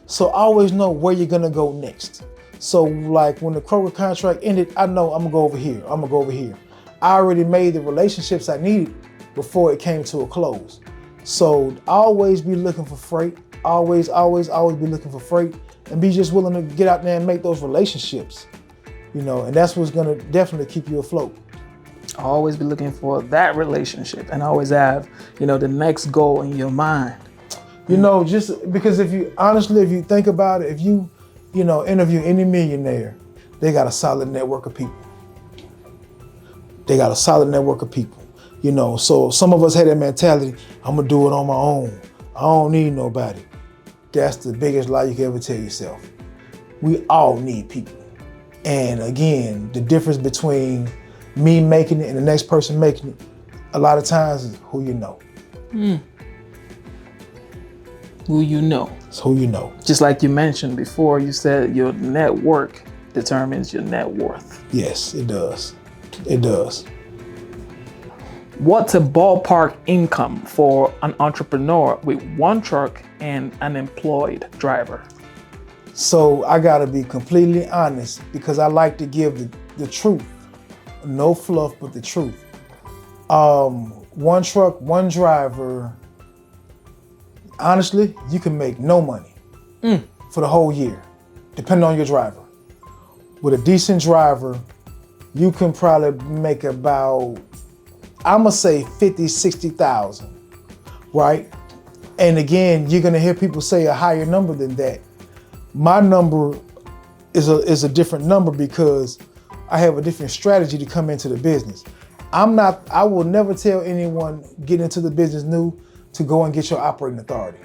So I always know where you're gonna go next. So like when the Kroger contract ended, I know I'm gonna go over here, I'm gonna go over here. I already made the relationships I needed before it came to a close. So always be looking for freight, always be looking for freight, and be just willing to get out there and make those relationships, you know, and that's what's gonna definitely keep you afloat. Always be looking for that relationship and always have, you know, the next goal in your mind. You know, just because if you think about it, if you interview any millionaire, they got a solid network of people. You know, so some of us had that mentality, I'm gonna do it on my own. I don't need nobody. That's the biggest lie you can ever tell yourself. We all need people. And again, the difference between me making it and the next person making it, a lot of times is who you know. Who you know. It's who you know. Just like you mentioned before, you said your network determines your net worth. Yes, it does. It does. What's a ballpark income for an entrepreneur with one truck and an employed driver? So I gotta be completely honest because I like to give the truth. No fluff, but the truth. One truck, one driver, honestly, you can make no money for the whole year, depending on your driver. With a decent driver, you can probably make about, I'ma say 50, 60,000, right? And again, you're gonna hear people say a higher number than that. My number is a different number because I have a different strategy to come into the business. I will never tell anyone getting into the business new to go and get your operating authority.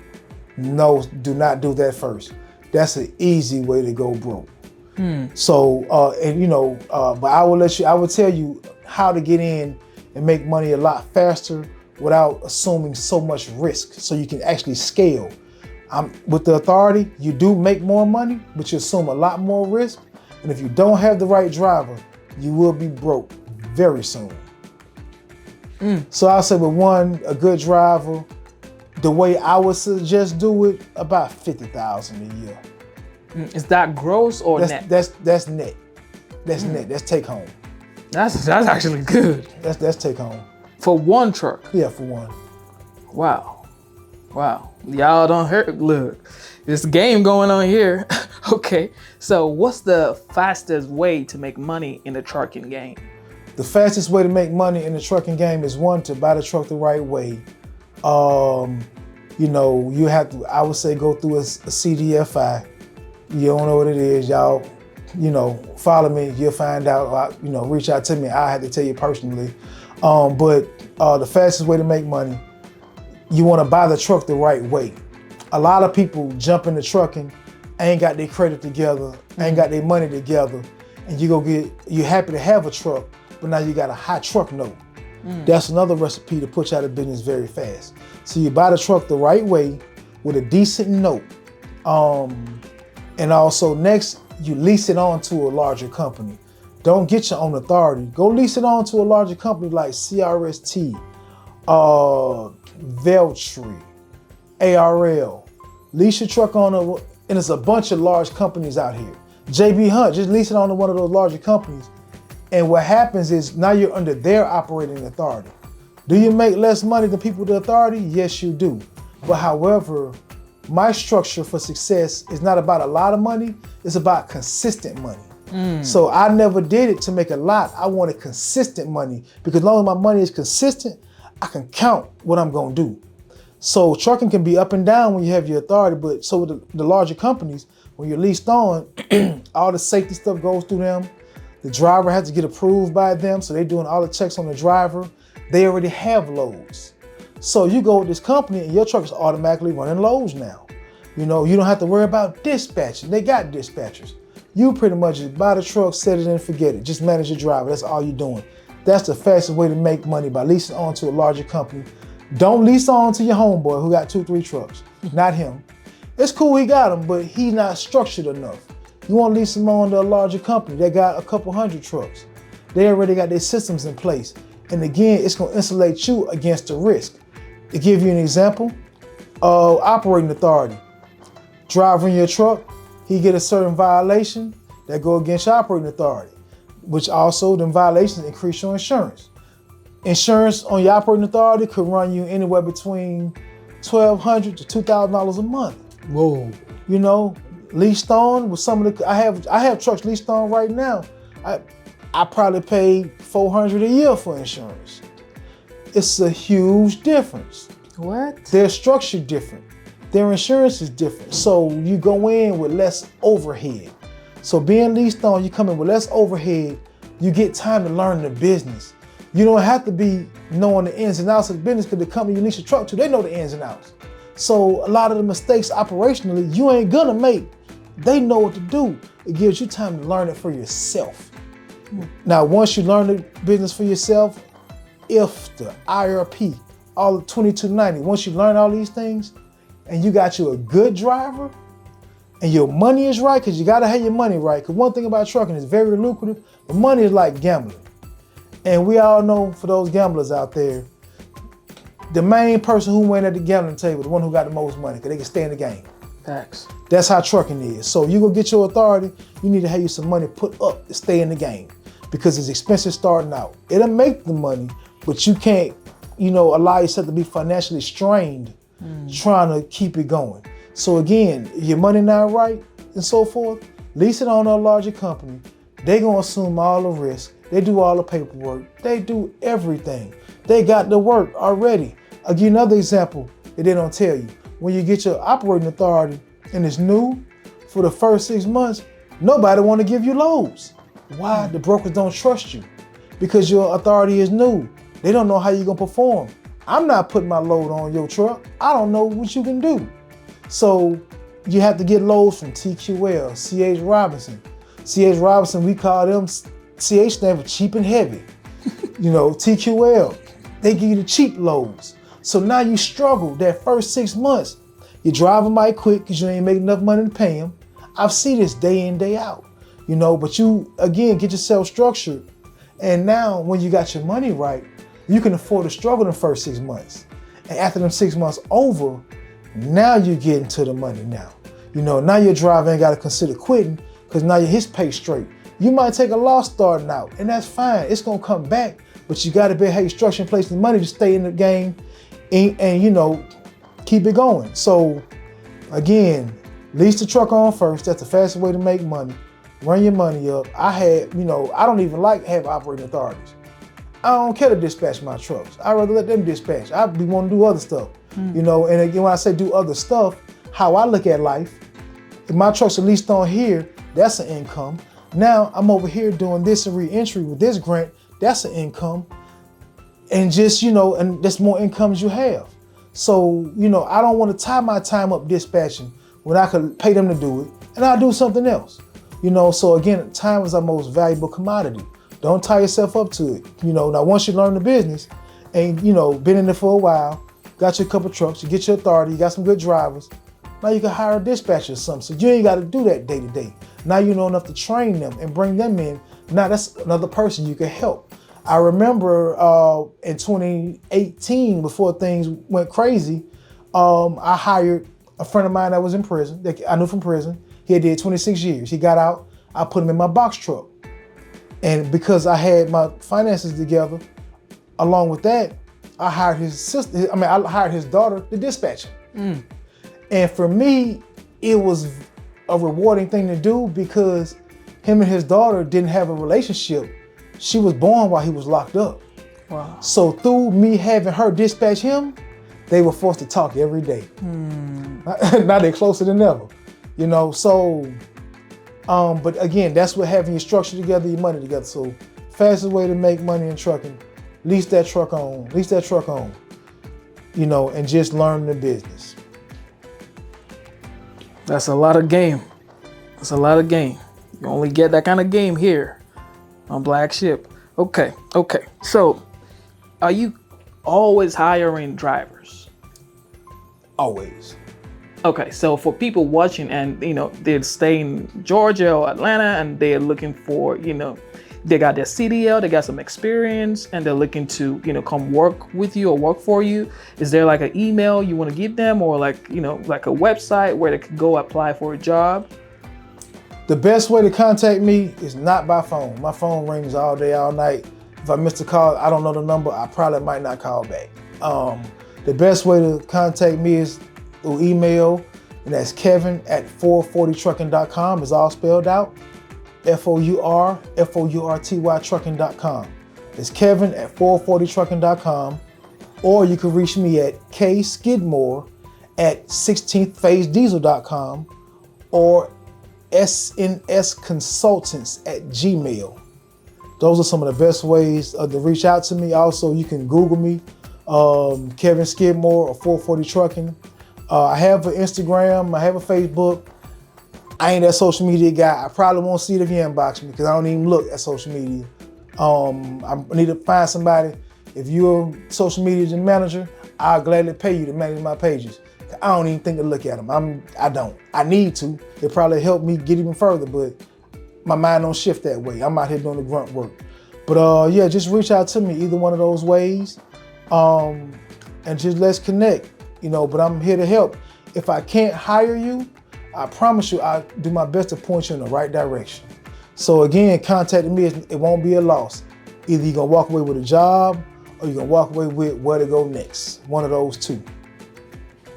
No, do not do that first. That's an easy way to go broke. So, but I will tell you how to get in and make money a lot faster without assuming so much risk so you can actually scale. With the authority, you do make more money, but you assume a lot more risk. And if you don't have the right driver, you will be broke very soon. So I'll say with a good driver, the way I would suggest do it, about 50,000 a year. Is that gross or net? That's net. That's net. That's take home. That's actually good. That's take home. For one truck? Yeah, for one. Wow. Y'all don't hurt. Look, this game going on here. Okay, so what's the fastest way to make money in the trucking game? The fastest way to make money in the trucking game is one, to buy the truck the right way. You have to, I would say, go through a CDFI. You don't know what it is, y'all. Follow me, you'll find out. Reach out to me. I have to tell you personally. But the fastest way to make money, you want to buy the truck the right way. A lot of people jump into trucking, ain't got their credit together, ain't got their money together, and you're happy to have a truck, but now you got a high truck note. That's another recipe to put you out of business very fast. So you buy the truck the right way with a decent note. And also next, you lease it on to a larger company. Don't get your own authority. Go lease it on to a larger company like CRST, Veltri, ARL. Lease your truck on and there's a bunch of large companies out here. JB Hunt, just lease it on to one of those larger companies. And what happens is now you're under their operating authority. Do you make less money than people with the authority? Yes, you do. But however, my structure for success is not about a lot of money, it's about consistent money. So I never did it to make a lot. I wanted consistent money because as long as my money is consistent, I can count what I'm gonna do. So trucking can be up and down when you have your authority, but so with the larger companies, when you're leased on, all the safety stuff goes through them. The driver has to get approved by them, so they're doing all the checks on the driver. They already have loads. So you go with this company and your truck is automatically running loads now. You don't have to worry about dispatching. They got dispatchers. You pretty much just buy the truck, set it and forget it. Just manage your driver, that's all you're doing. That's the fastest way to make money, by leasing on to a larger company. Don't lease on to your homeboy who got 2-3 trucks, not him. It's cool he got them, but he's not structured enough. You want to lease them on to a larger company. They got a couple hundred trucks. They already got their systems in place. And again, it's going to insulate you against the risk. To give you an example, Operating authority. Driving your truck, he get a certain violation that go against your operating authority, which also them violations increase your insurance. Insurance on your operating authority could run you anywhere between $1,200 to $2,000 a month. Whoa. You know, leased on with some of the I have trucks leased on right now. I probably paid $400 a year for insurance. It's a huge difference. What? They're structured different. Their insurance is different. So you go in with less overhead. So being leased on, you come in with less overhead, you get time to learn the business. You don't have to be knowing the ins and outs of the business because the company you lease your truck to, they know the ins and outs. So a lot of the mistakes operationally, you ain't gonna make. They know what to do. It gives you time to learn it for yourself. Now, once you learn the business for yourself, if the IRP, all of 2290, once you learn all these things and you got you a good driver and your money is right, because you gotta have your money right. Because one thing about trucking is very lucrative, but money is like gambling. And we all know, for those gamblers out there, the main person who went at the gambling table, the one who got the most money, because they can stay in the game. Facts. That's how trucking is. So you go get your authority, you need to have you some money put up to stay in the game, because it's expensive starting out. It'll make the money, but you can't, allow yourself to be financially strained trying to keep it going. So again, your money not right and so forth, lease it on a larger company. They gonna assume all the risk. They do all the paperwork. They do everything. They got the work already. I'll give you another example that they don't tell you. When you get your operating authority and it's new, for the first 6 months, nobody want to give you loads. Why? The brokers don't trust you because your authority is new. They don't know how you're gonna perform. I'm not putting my load on your truck. I don't know what you can do. So you have to get loads from TQL, C.H. Robinson. C.H. Robinson, we call them, C.H. stand for cheap and heavy. TQL, they give you the cheap loads. So now you struggle that first 6 months. Your driver might quit because you ain't making enough money to pay him. I've seen this day in, day out. But you, again, get yourself structured. And now when you got your money right, you can afford to struggle the first 6 months. And after them 6 months over, now you're getting to the money now. Now your driver ain't got to consider quitting because now his pay straight. You might take a loss starting out, and that's fine. It's going to come back, but you got to have your structure in place, the money to stay in the game and keep it going. So again, lease the truck on first. That's the fastest way to make money. Run your money up. I don't even like having operating authorities. I don't care to dispatch my trucks. I'd rather let them dispatch. I be wanting to do other stuff. And again, when I say do other stuff, how I look at life, if my trucks are leased on here, that's an income. Now I'm over here doing this and re-entry with this grant, that's an income. And just, and that's more incomes you have. So, I don't want to tie my time up dispatching when I could pay them to do it and I'll do something else. So again, time is our most valuable commodity. Don't tie yourself up to it. Now once you learn the business and, been in it for a while, got your couple trucks, you get your authority, you got some good drivers, now you can hire a dispatcher or something. So you ain't got to do that day to day. Now you know enough to train them and bring them in. Now that's another person you can help. I remember in 2018, before things went crazy, I hired a friend of mine that was in prison, that I knew from prison. He had did 26 years. He got out, I put him in my box truck. And because I had my finances together, along with that, I hired his sister, I hired his daughter to dispatch him. And for me, it was a rewarding thing to do because him and his daughter didn't have a relationship. She was born while he was locked up. Wow. So through me having her dispatch him, they were forced to talk every day. Now they're closer than ever, but again, that's what having your structure together, your money together. So fastest way to make money in trucking, lease that truck on, and just learn the business. That's a lot of game. You only get that kind of game here on Black Sheep. Okay. So, are you always hiring drivers? Always. Okay, so for people watching and, they stay in Georgia or Atlanta and they're looking for, they got their CDL, they got some experience, and they're looking to, come work with you or work for you, is there like an email you want to give them, or like a website where they could go apply for a job? The best way to contact me is not by phone. My phone rings all day, all night. If I miss a call, I don't know the number, I probably might not call back. The best way to contact me is through email, and that's Kevin@440trucking.com. It's all spelled out. FOURFOURTY trucking.com. It's Kevin@440trucking.com, or you can reach me at Skidmore@16thphasediesel.com or snsconsultants@gmail. Those are some of the best ways to reach out to me. Also, you can Google me, Kevin Skidmore or 440 Trucking. I have an Instagram, I have a Facebook. I ain't that social media guy. I probably won't see it if you inbox me because I don't even look at social media. I need to find somebody. If you're a social media manager, I'll gladly pay you to manage my pages. I don't even think to look at them. I don't. I need to. It probably help me get even further, but my mind don't shift that way. I'm out here doing the grunt work. But yeah, just reach out to me either one of those ways, and just let's connect. But I'm here to help. If I can't hire you, I promise you I'll do my best to point you in the right direction. So again, contacting me, it won't be a loss. Either you're gonna walk away with a job or you're gonna walk away with where to go next. One of those two.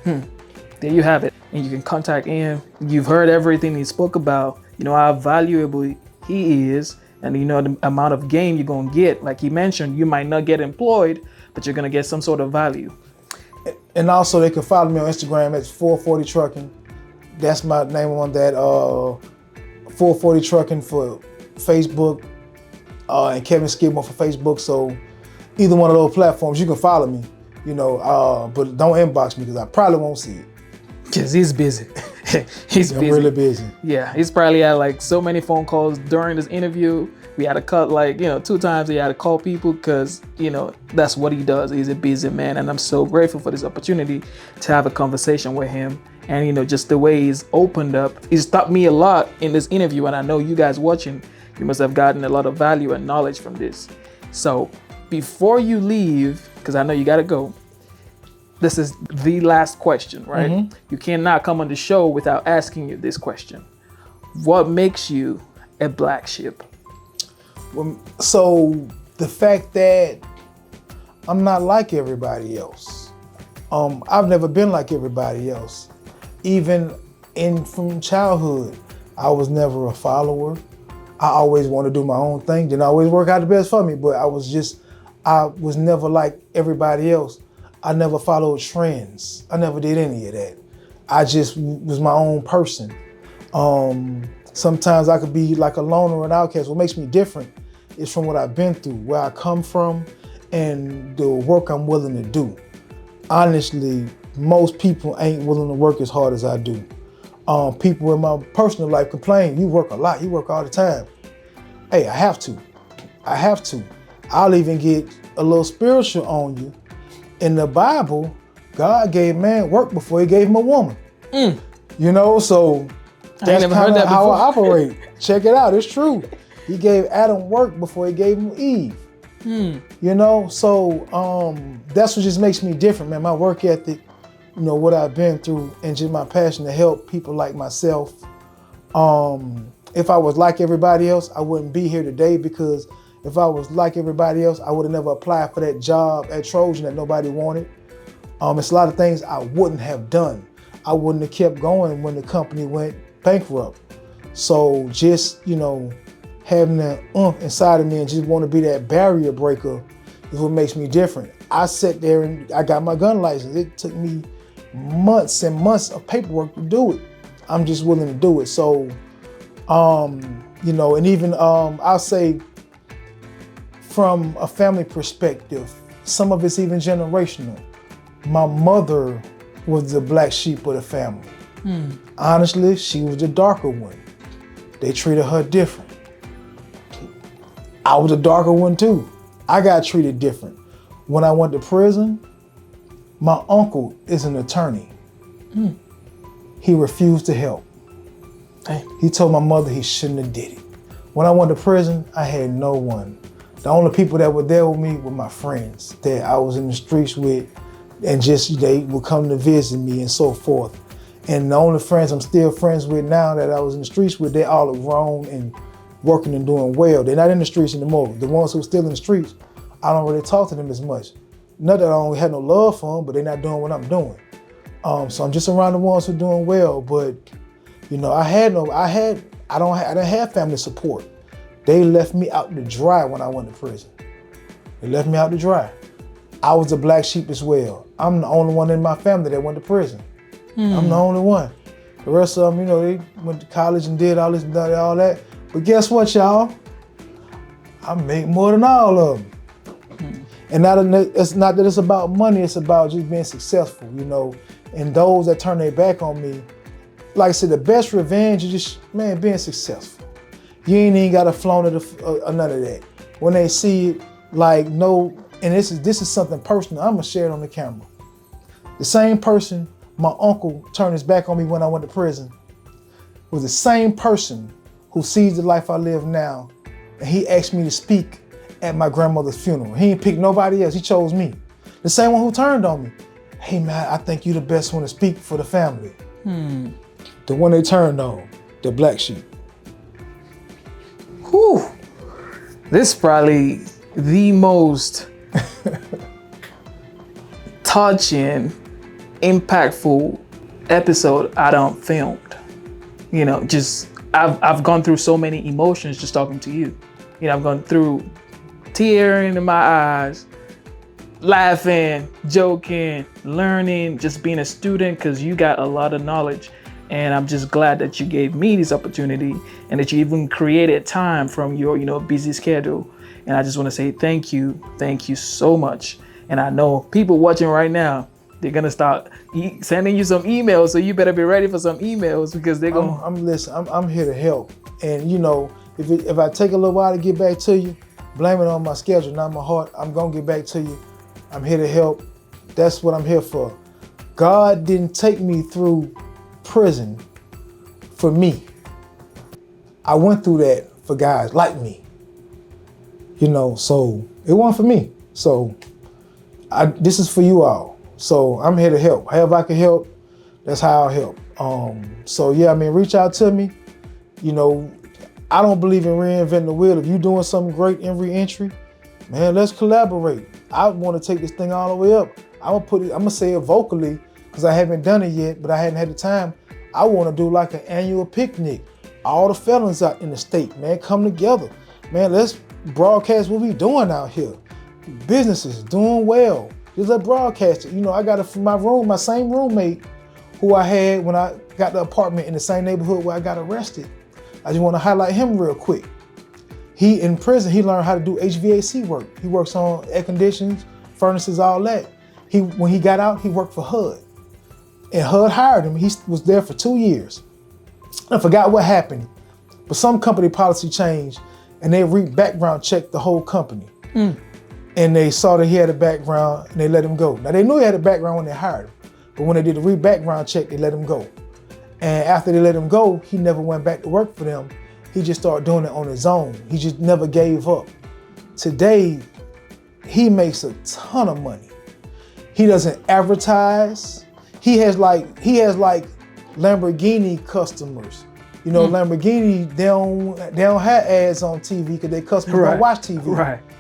There you have it. And you can contact Ian. You've heard everything he spoke about, how valuable he is, and the amount of game you're gonna get. Like he mentioned, you might not get employed, but you're gonna get some sort of value. And also they can follow me on Instagram at 440 Trucking. That's my name on that. 440 Trucking for Facebook, and Kevin Skidmore for Facebook. So either one of those platforms, you can follow me, but don't inbox me because I probably won't see it. Because he's busy. He's busy. Really busy. Yeah, he's probably had like so many phone calls during this interview. We had to cut 2 times. He had to call people because, that's what he does. He's a busy man. And I'm so grateful for this opportunity to have a conversation with him. And, just the way he's opened up, he's taught me a lot in this interview. And I know you guys watching, you must have gotten a lot of value and knowledge from this. So before you leave, because I know you got to go, this is the last question, right? Mm-hmm. You cannot come on the show without asking you this question. What makes you a black sheep? So the fact that I'm not like everybody else. I've never been like everybody else. Even from childhood, I was never a follower. I always want to do my own thing. Didn't always work out the best for me, but I was never like everybody else. I never followed trends. I never did any of that. I just was my own person. Sometimes I could be like a loner or an outcast. What makes me different is from what I've been through, where I come from, and the work I'm willing to do. Honestly, most people ain't willing to work as hard as I do. People in my personal life complain, you work a lot, you work all the time. Hey, I have to. I'll even get a little spiritual on you. In the Bible, God gave man work before he gave him a woman. So that's kind of how I operate. Check it out, it's true. He gave Adam work before he gave him Eve. So that's what just makes me different, man. My work ethic, what I've been through, and just my passion to help people like myself. If I was like everybody else, I wouldn't be here today, because if I was like everybody else, I would have never applied for that job at Trojan that nobody wanted. It's a lot of things I wouldn't have done. I wouldn't have kept going when the company went bankrupt. So just, having that inside of me and just want to be that barrier breaker is what makes me different. I sat there and I got my gun license. It took me months and months of paperwork to do it. I'm just willing to do it. So, and even I'll say from a family perspective, some of it's even generational. My mother was the black sheep of the family. Honestly, she was the darker one. They treated her different. I was a darker one too. I got treated different. When I went to prison, my uncle is an attorney. He refused to help. He told my mother he shouldn't have did it. When I went to prison, I had no one. The only people that were there with me were my friends that I was in the streets with, and just they would come to visit me and so forth. And the only friends I'm still friends with now that I was in the streets with, they all are grown and working and doing well. They're not in the streets anymore. The ones who are still in the streets, I don't really talk to them as much. Not that I don't have no love for them, but they're not doing what I'm doing. So I'm just around the ones who are doing well. But you know, I didn't have family support. They left me out to dry when I went to prison. They left me out to dry. I was a black sheep as well. I'm the only one in my family that went to prison. I'm the only one. The rest of them, you know, they went to college and did all this, all that. But guess what, y'all? I make more than all of them. And it's not that it's about money, it's about just being successful, you know. And those that turn their back on me, like I said, the best revenge is just, man, being successful. You ain't even got to flaunt it or none of that. When they see it, like, no, and this is something personal, I'm gonna share it on the camera. The same person my uncle turned his back on me when I went to prison was the same person who sees the life I live now, and he asked me to speak at my grandmother's funeral. He didn't pick nobody else, he chose me. The same one who turned on me. Hey man, I think you the best one to speak for the family. The one they turned on, the Black Sheep. Whew. This is probably the most touching, impactful episode I done filmed. You know, just I've gone through so many emotions just talking to you. You know, I've gone through tears in my eyes, laughing, joking, learning, just being a student, because you got a lot of knowledge. And I'm just glad that you gave me this opportunity and that you even created time from your, you know, busy schedule. And I just want to say thank you so much. And I know people watching right now, they're gonna start sending you some emails, so you better be ready for some emails, because they're gonna. I'm here to help. And you know, if I take a little while to get back to you, blame it on my schedule, not my heart. I'm gonna get back to you. I'm here to help. That's what I'm here for. God didn't take me through prison for me. I went through that for guys like me. You know, so it wasn't for me. So this is for you all. So I'm here to help. However I can help, that's how I'll help. So yeah, I mean, reach out to me. You know, I don't believe in reinventing the wheel. If you're doing something great in re-entry, man, let's collaborate. I want to take this thing all the way up. I'm gonna say it vocally, because I haven't done it yet, but I hadn't had the time. I want to do like an annual picnic. All the felons out in the state, man, come together. Man, let's broadcast what we doing out here. Businesses doing well. Just let broadcast it. You know, I got it from my same roommate who I had when I got the apartment in the same neighborhood where I got arrested. I just want to highlight him real quick. He, in prison, he learned how to do HVAC work. He works on air conditioners, furnaces, all that. When he got out, he worked for HUD. And HUD hired him. He was there for 2 years. I forgot what happened, but some company policy changed and they background checked the whole company. And they saw that he had a background and they let him go. Now they knew he had a background when they hired him, but when they did the background check, they let him go. And after they let him go, he never went back to work for them. He just started doing it on his own. He just never gave up. Today, he makes a ton of money. He doesn't advertise. He has like Lamborghini customers. You know, Lamborghini, they don't have ads on TV because their customers don't watch TV.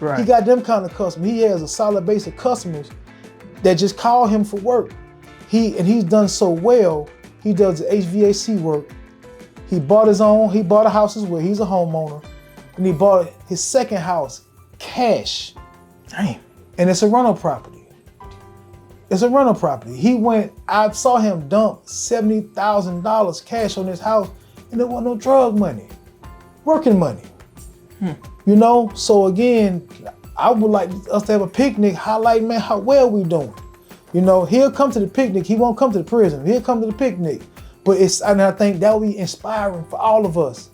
Right. He got them kind of customers. He has a solid base of customers that just call him for work. He's done so well. He does the HVAC work. He bought a house as well. He's a homeowner. And he bought his second house cash. Damn. And it's a rental property. I saw him dump $70,000 cash on his house, and there wasn't no drug money, working money. You know, so again, I would like us to have a picnic, highlight, man, how well we doing. You know, he'll come to the picnic, he won't come to the prison, he'll come to the picnic. And I think that will be inspiring for all of us,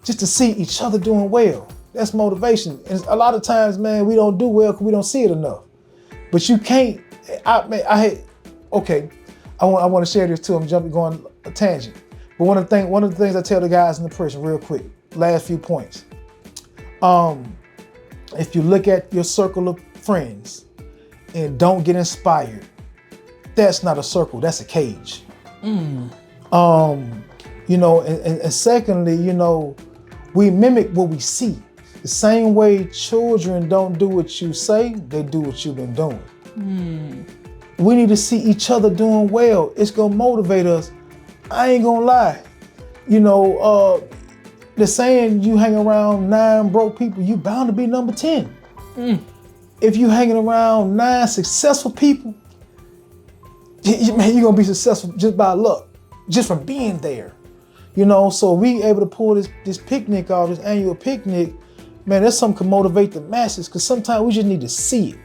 just to see each other doing well. That's motivation. And a lot of times, man, we don't do well because we don't see it enough. But you can't, I want to share this too. I'm going a tangent. But one of the things I tell the guys in the prison real quick, last few points. If you look at your circle of friends and don't get inspired, that's not a circle, that's a cage. You know, and secondly, you know, we mimic what we see. The same way children don't do what you say, they do what you've been doing. We need to see each other doing well. It's gonna motivate us. I ain't gonna lie. You know, the saying, you hang around 9 broke people, you bound to be number 10. If you hanging around 9 successful people, man, you're gonna be successful just by luck, just from being there. You know, so we able to pull this picnic off, this annual picnic, man, that's something can motivate the masses, because sometimes we just need to see it.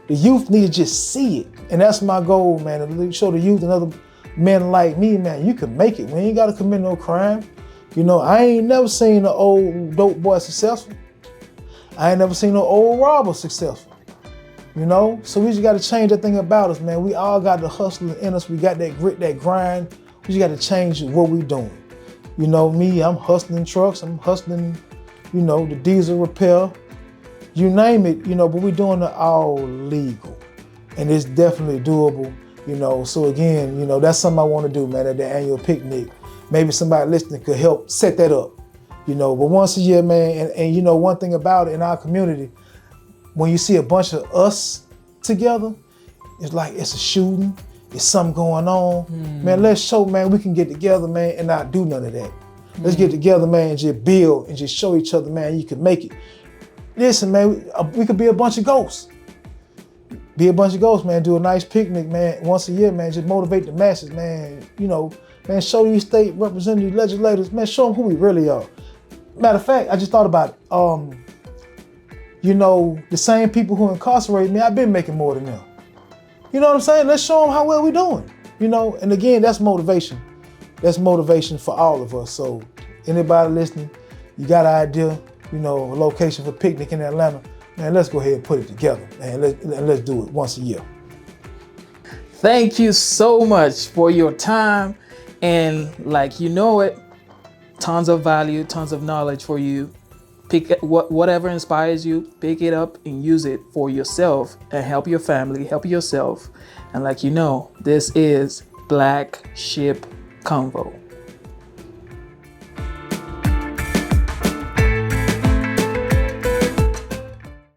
The youth need to just see it. And that's my goal, man, to show the youth and other men like me, man, you can make it. We ain't gotta commit no crime. You know, I ain't never seen an old dope boy successful. I ain't never seen no old robber successful. You know, so we just gotta change that thing about us, man. We all got the hustle in us. We got that grit, that grind. We just gotta change what we doing. You know, me, I'm hustling trucks. I'm hustling, you know, the diesel repair, you name it, you know, but we're doing it all legal. And it's definitely doable, you know. So again, you know, that's something I want to do, man, at the annual picnic. Maybe somebody listening could help set that up, you know. But once a year, man, and you know, one thing about it in our community, when you see a bunch of us together, it's like it's a shooting, it's something going on. Man, let's show, man, we can get together, man, and not do none of that. Let's get together, man, and just build and just show each other, man, you can make it. Listen, man, we could be a bunch of ghosts. Be a bunch of ghosts, man, do a nice picnic, man, once a year, man, just motivate the masses, man, you know, man, show these state representatives, legislators, man, show them who we really are. Matter of fact, I just thought about it. You know, the same people who incarcerate me, I've been making more than them. You know what I'm saying? Let's show them how well we're doing, you know? And again, that's motivation. That's motivation for all of us. So anybody listening, you got an idea, you know, a location for picnic in Atlanta, man, let's go ahead and put it together, man. Let's do it once a year. Thank you so much for your time. And like, you know it, tons of value, tons of knowledge for you. Pick whatever inspires you, pick it up and use it for yourself and help your family, help yourself. And like, you know, this is Black Sheep Convo.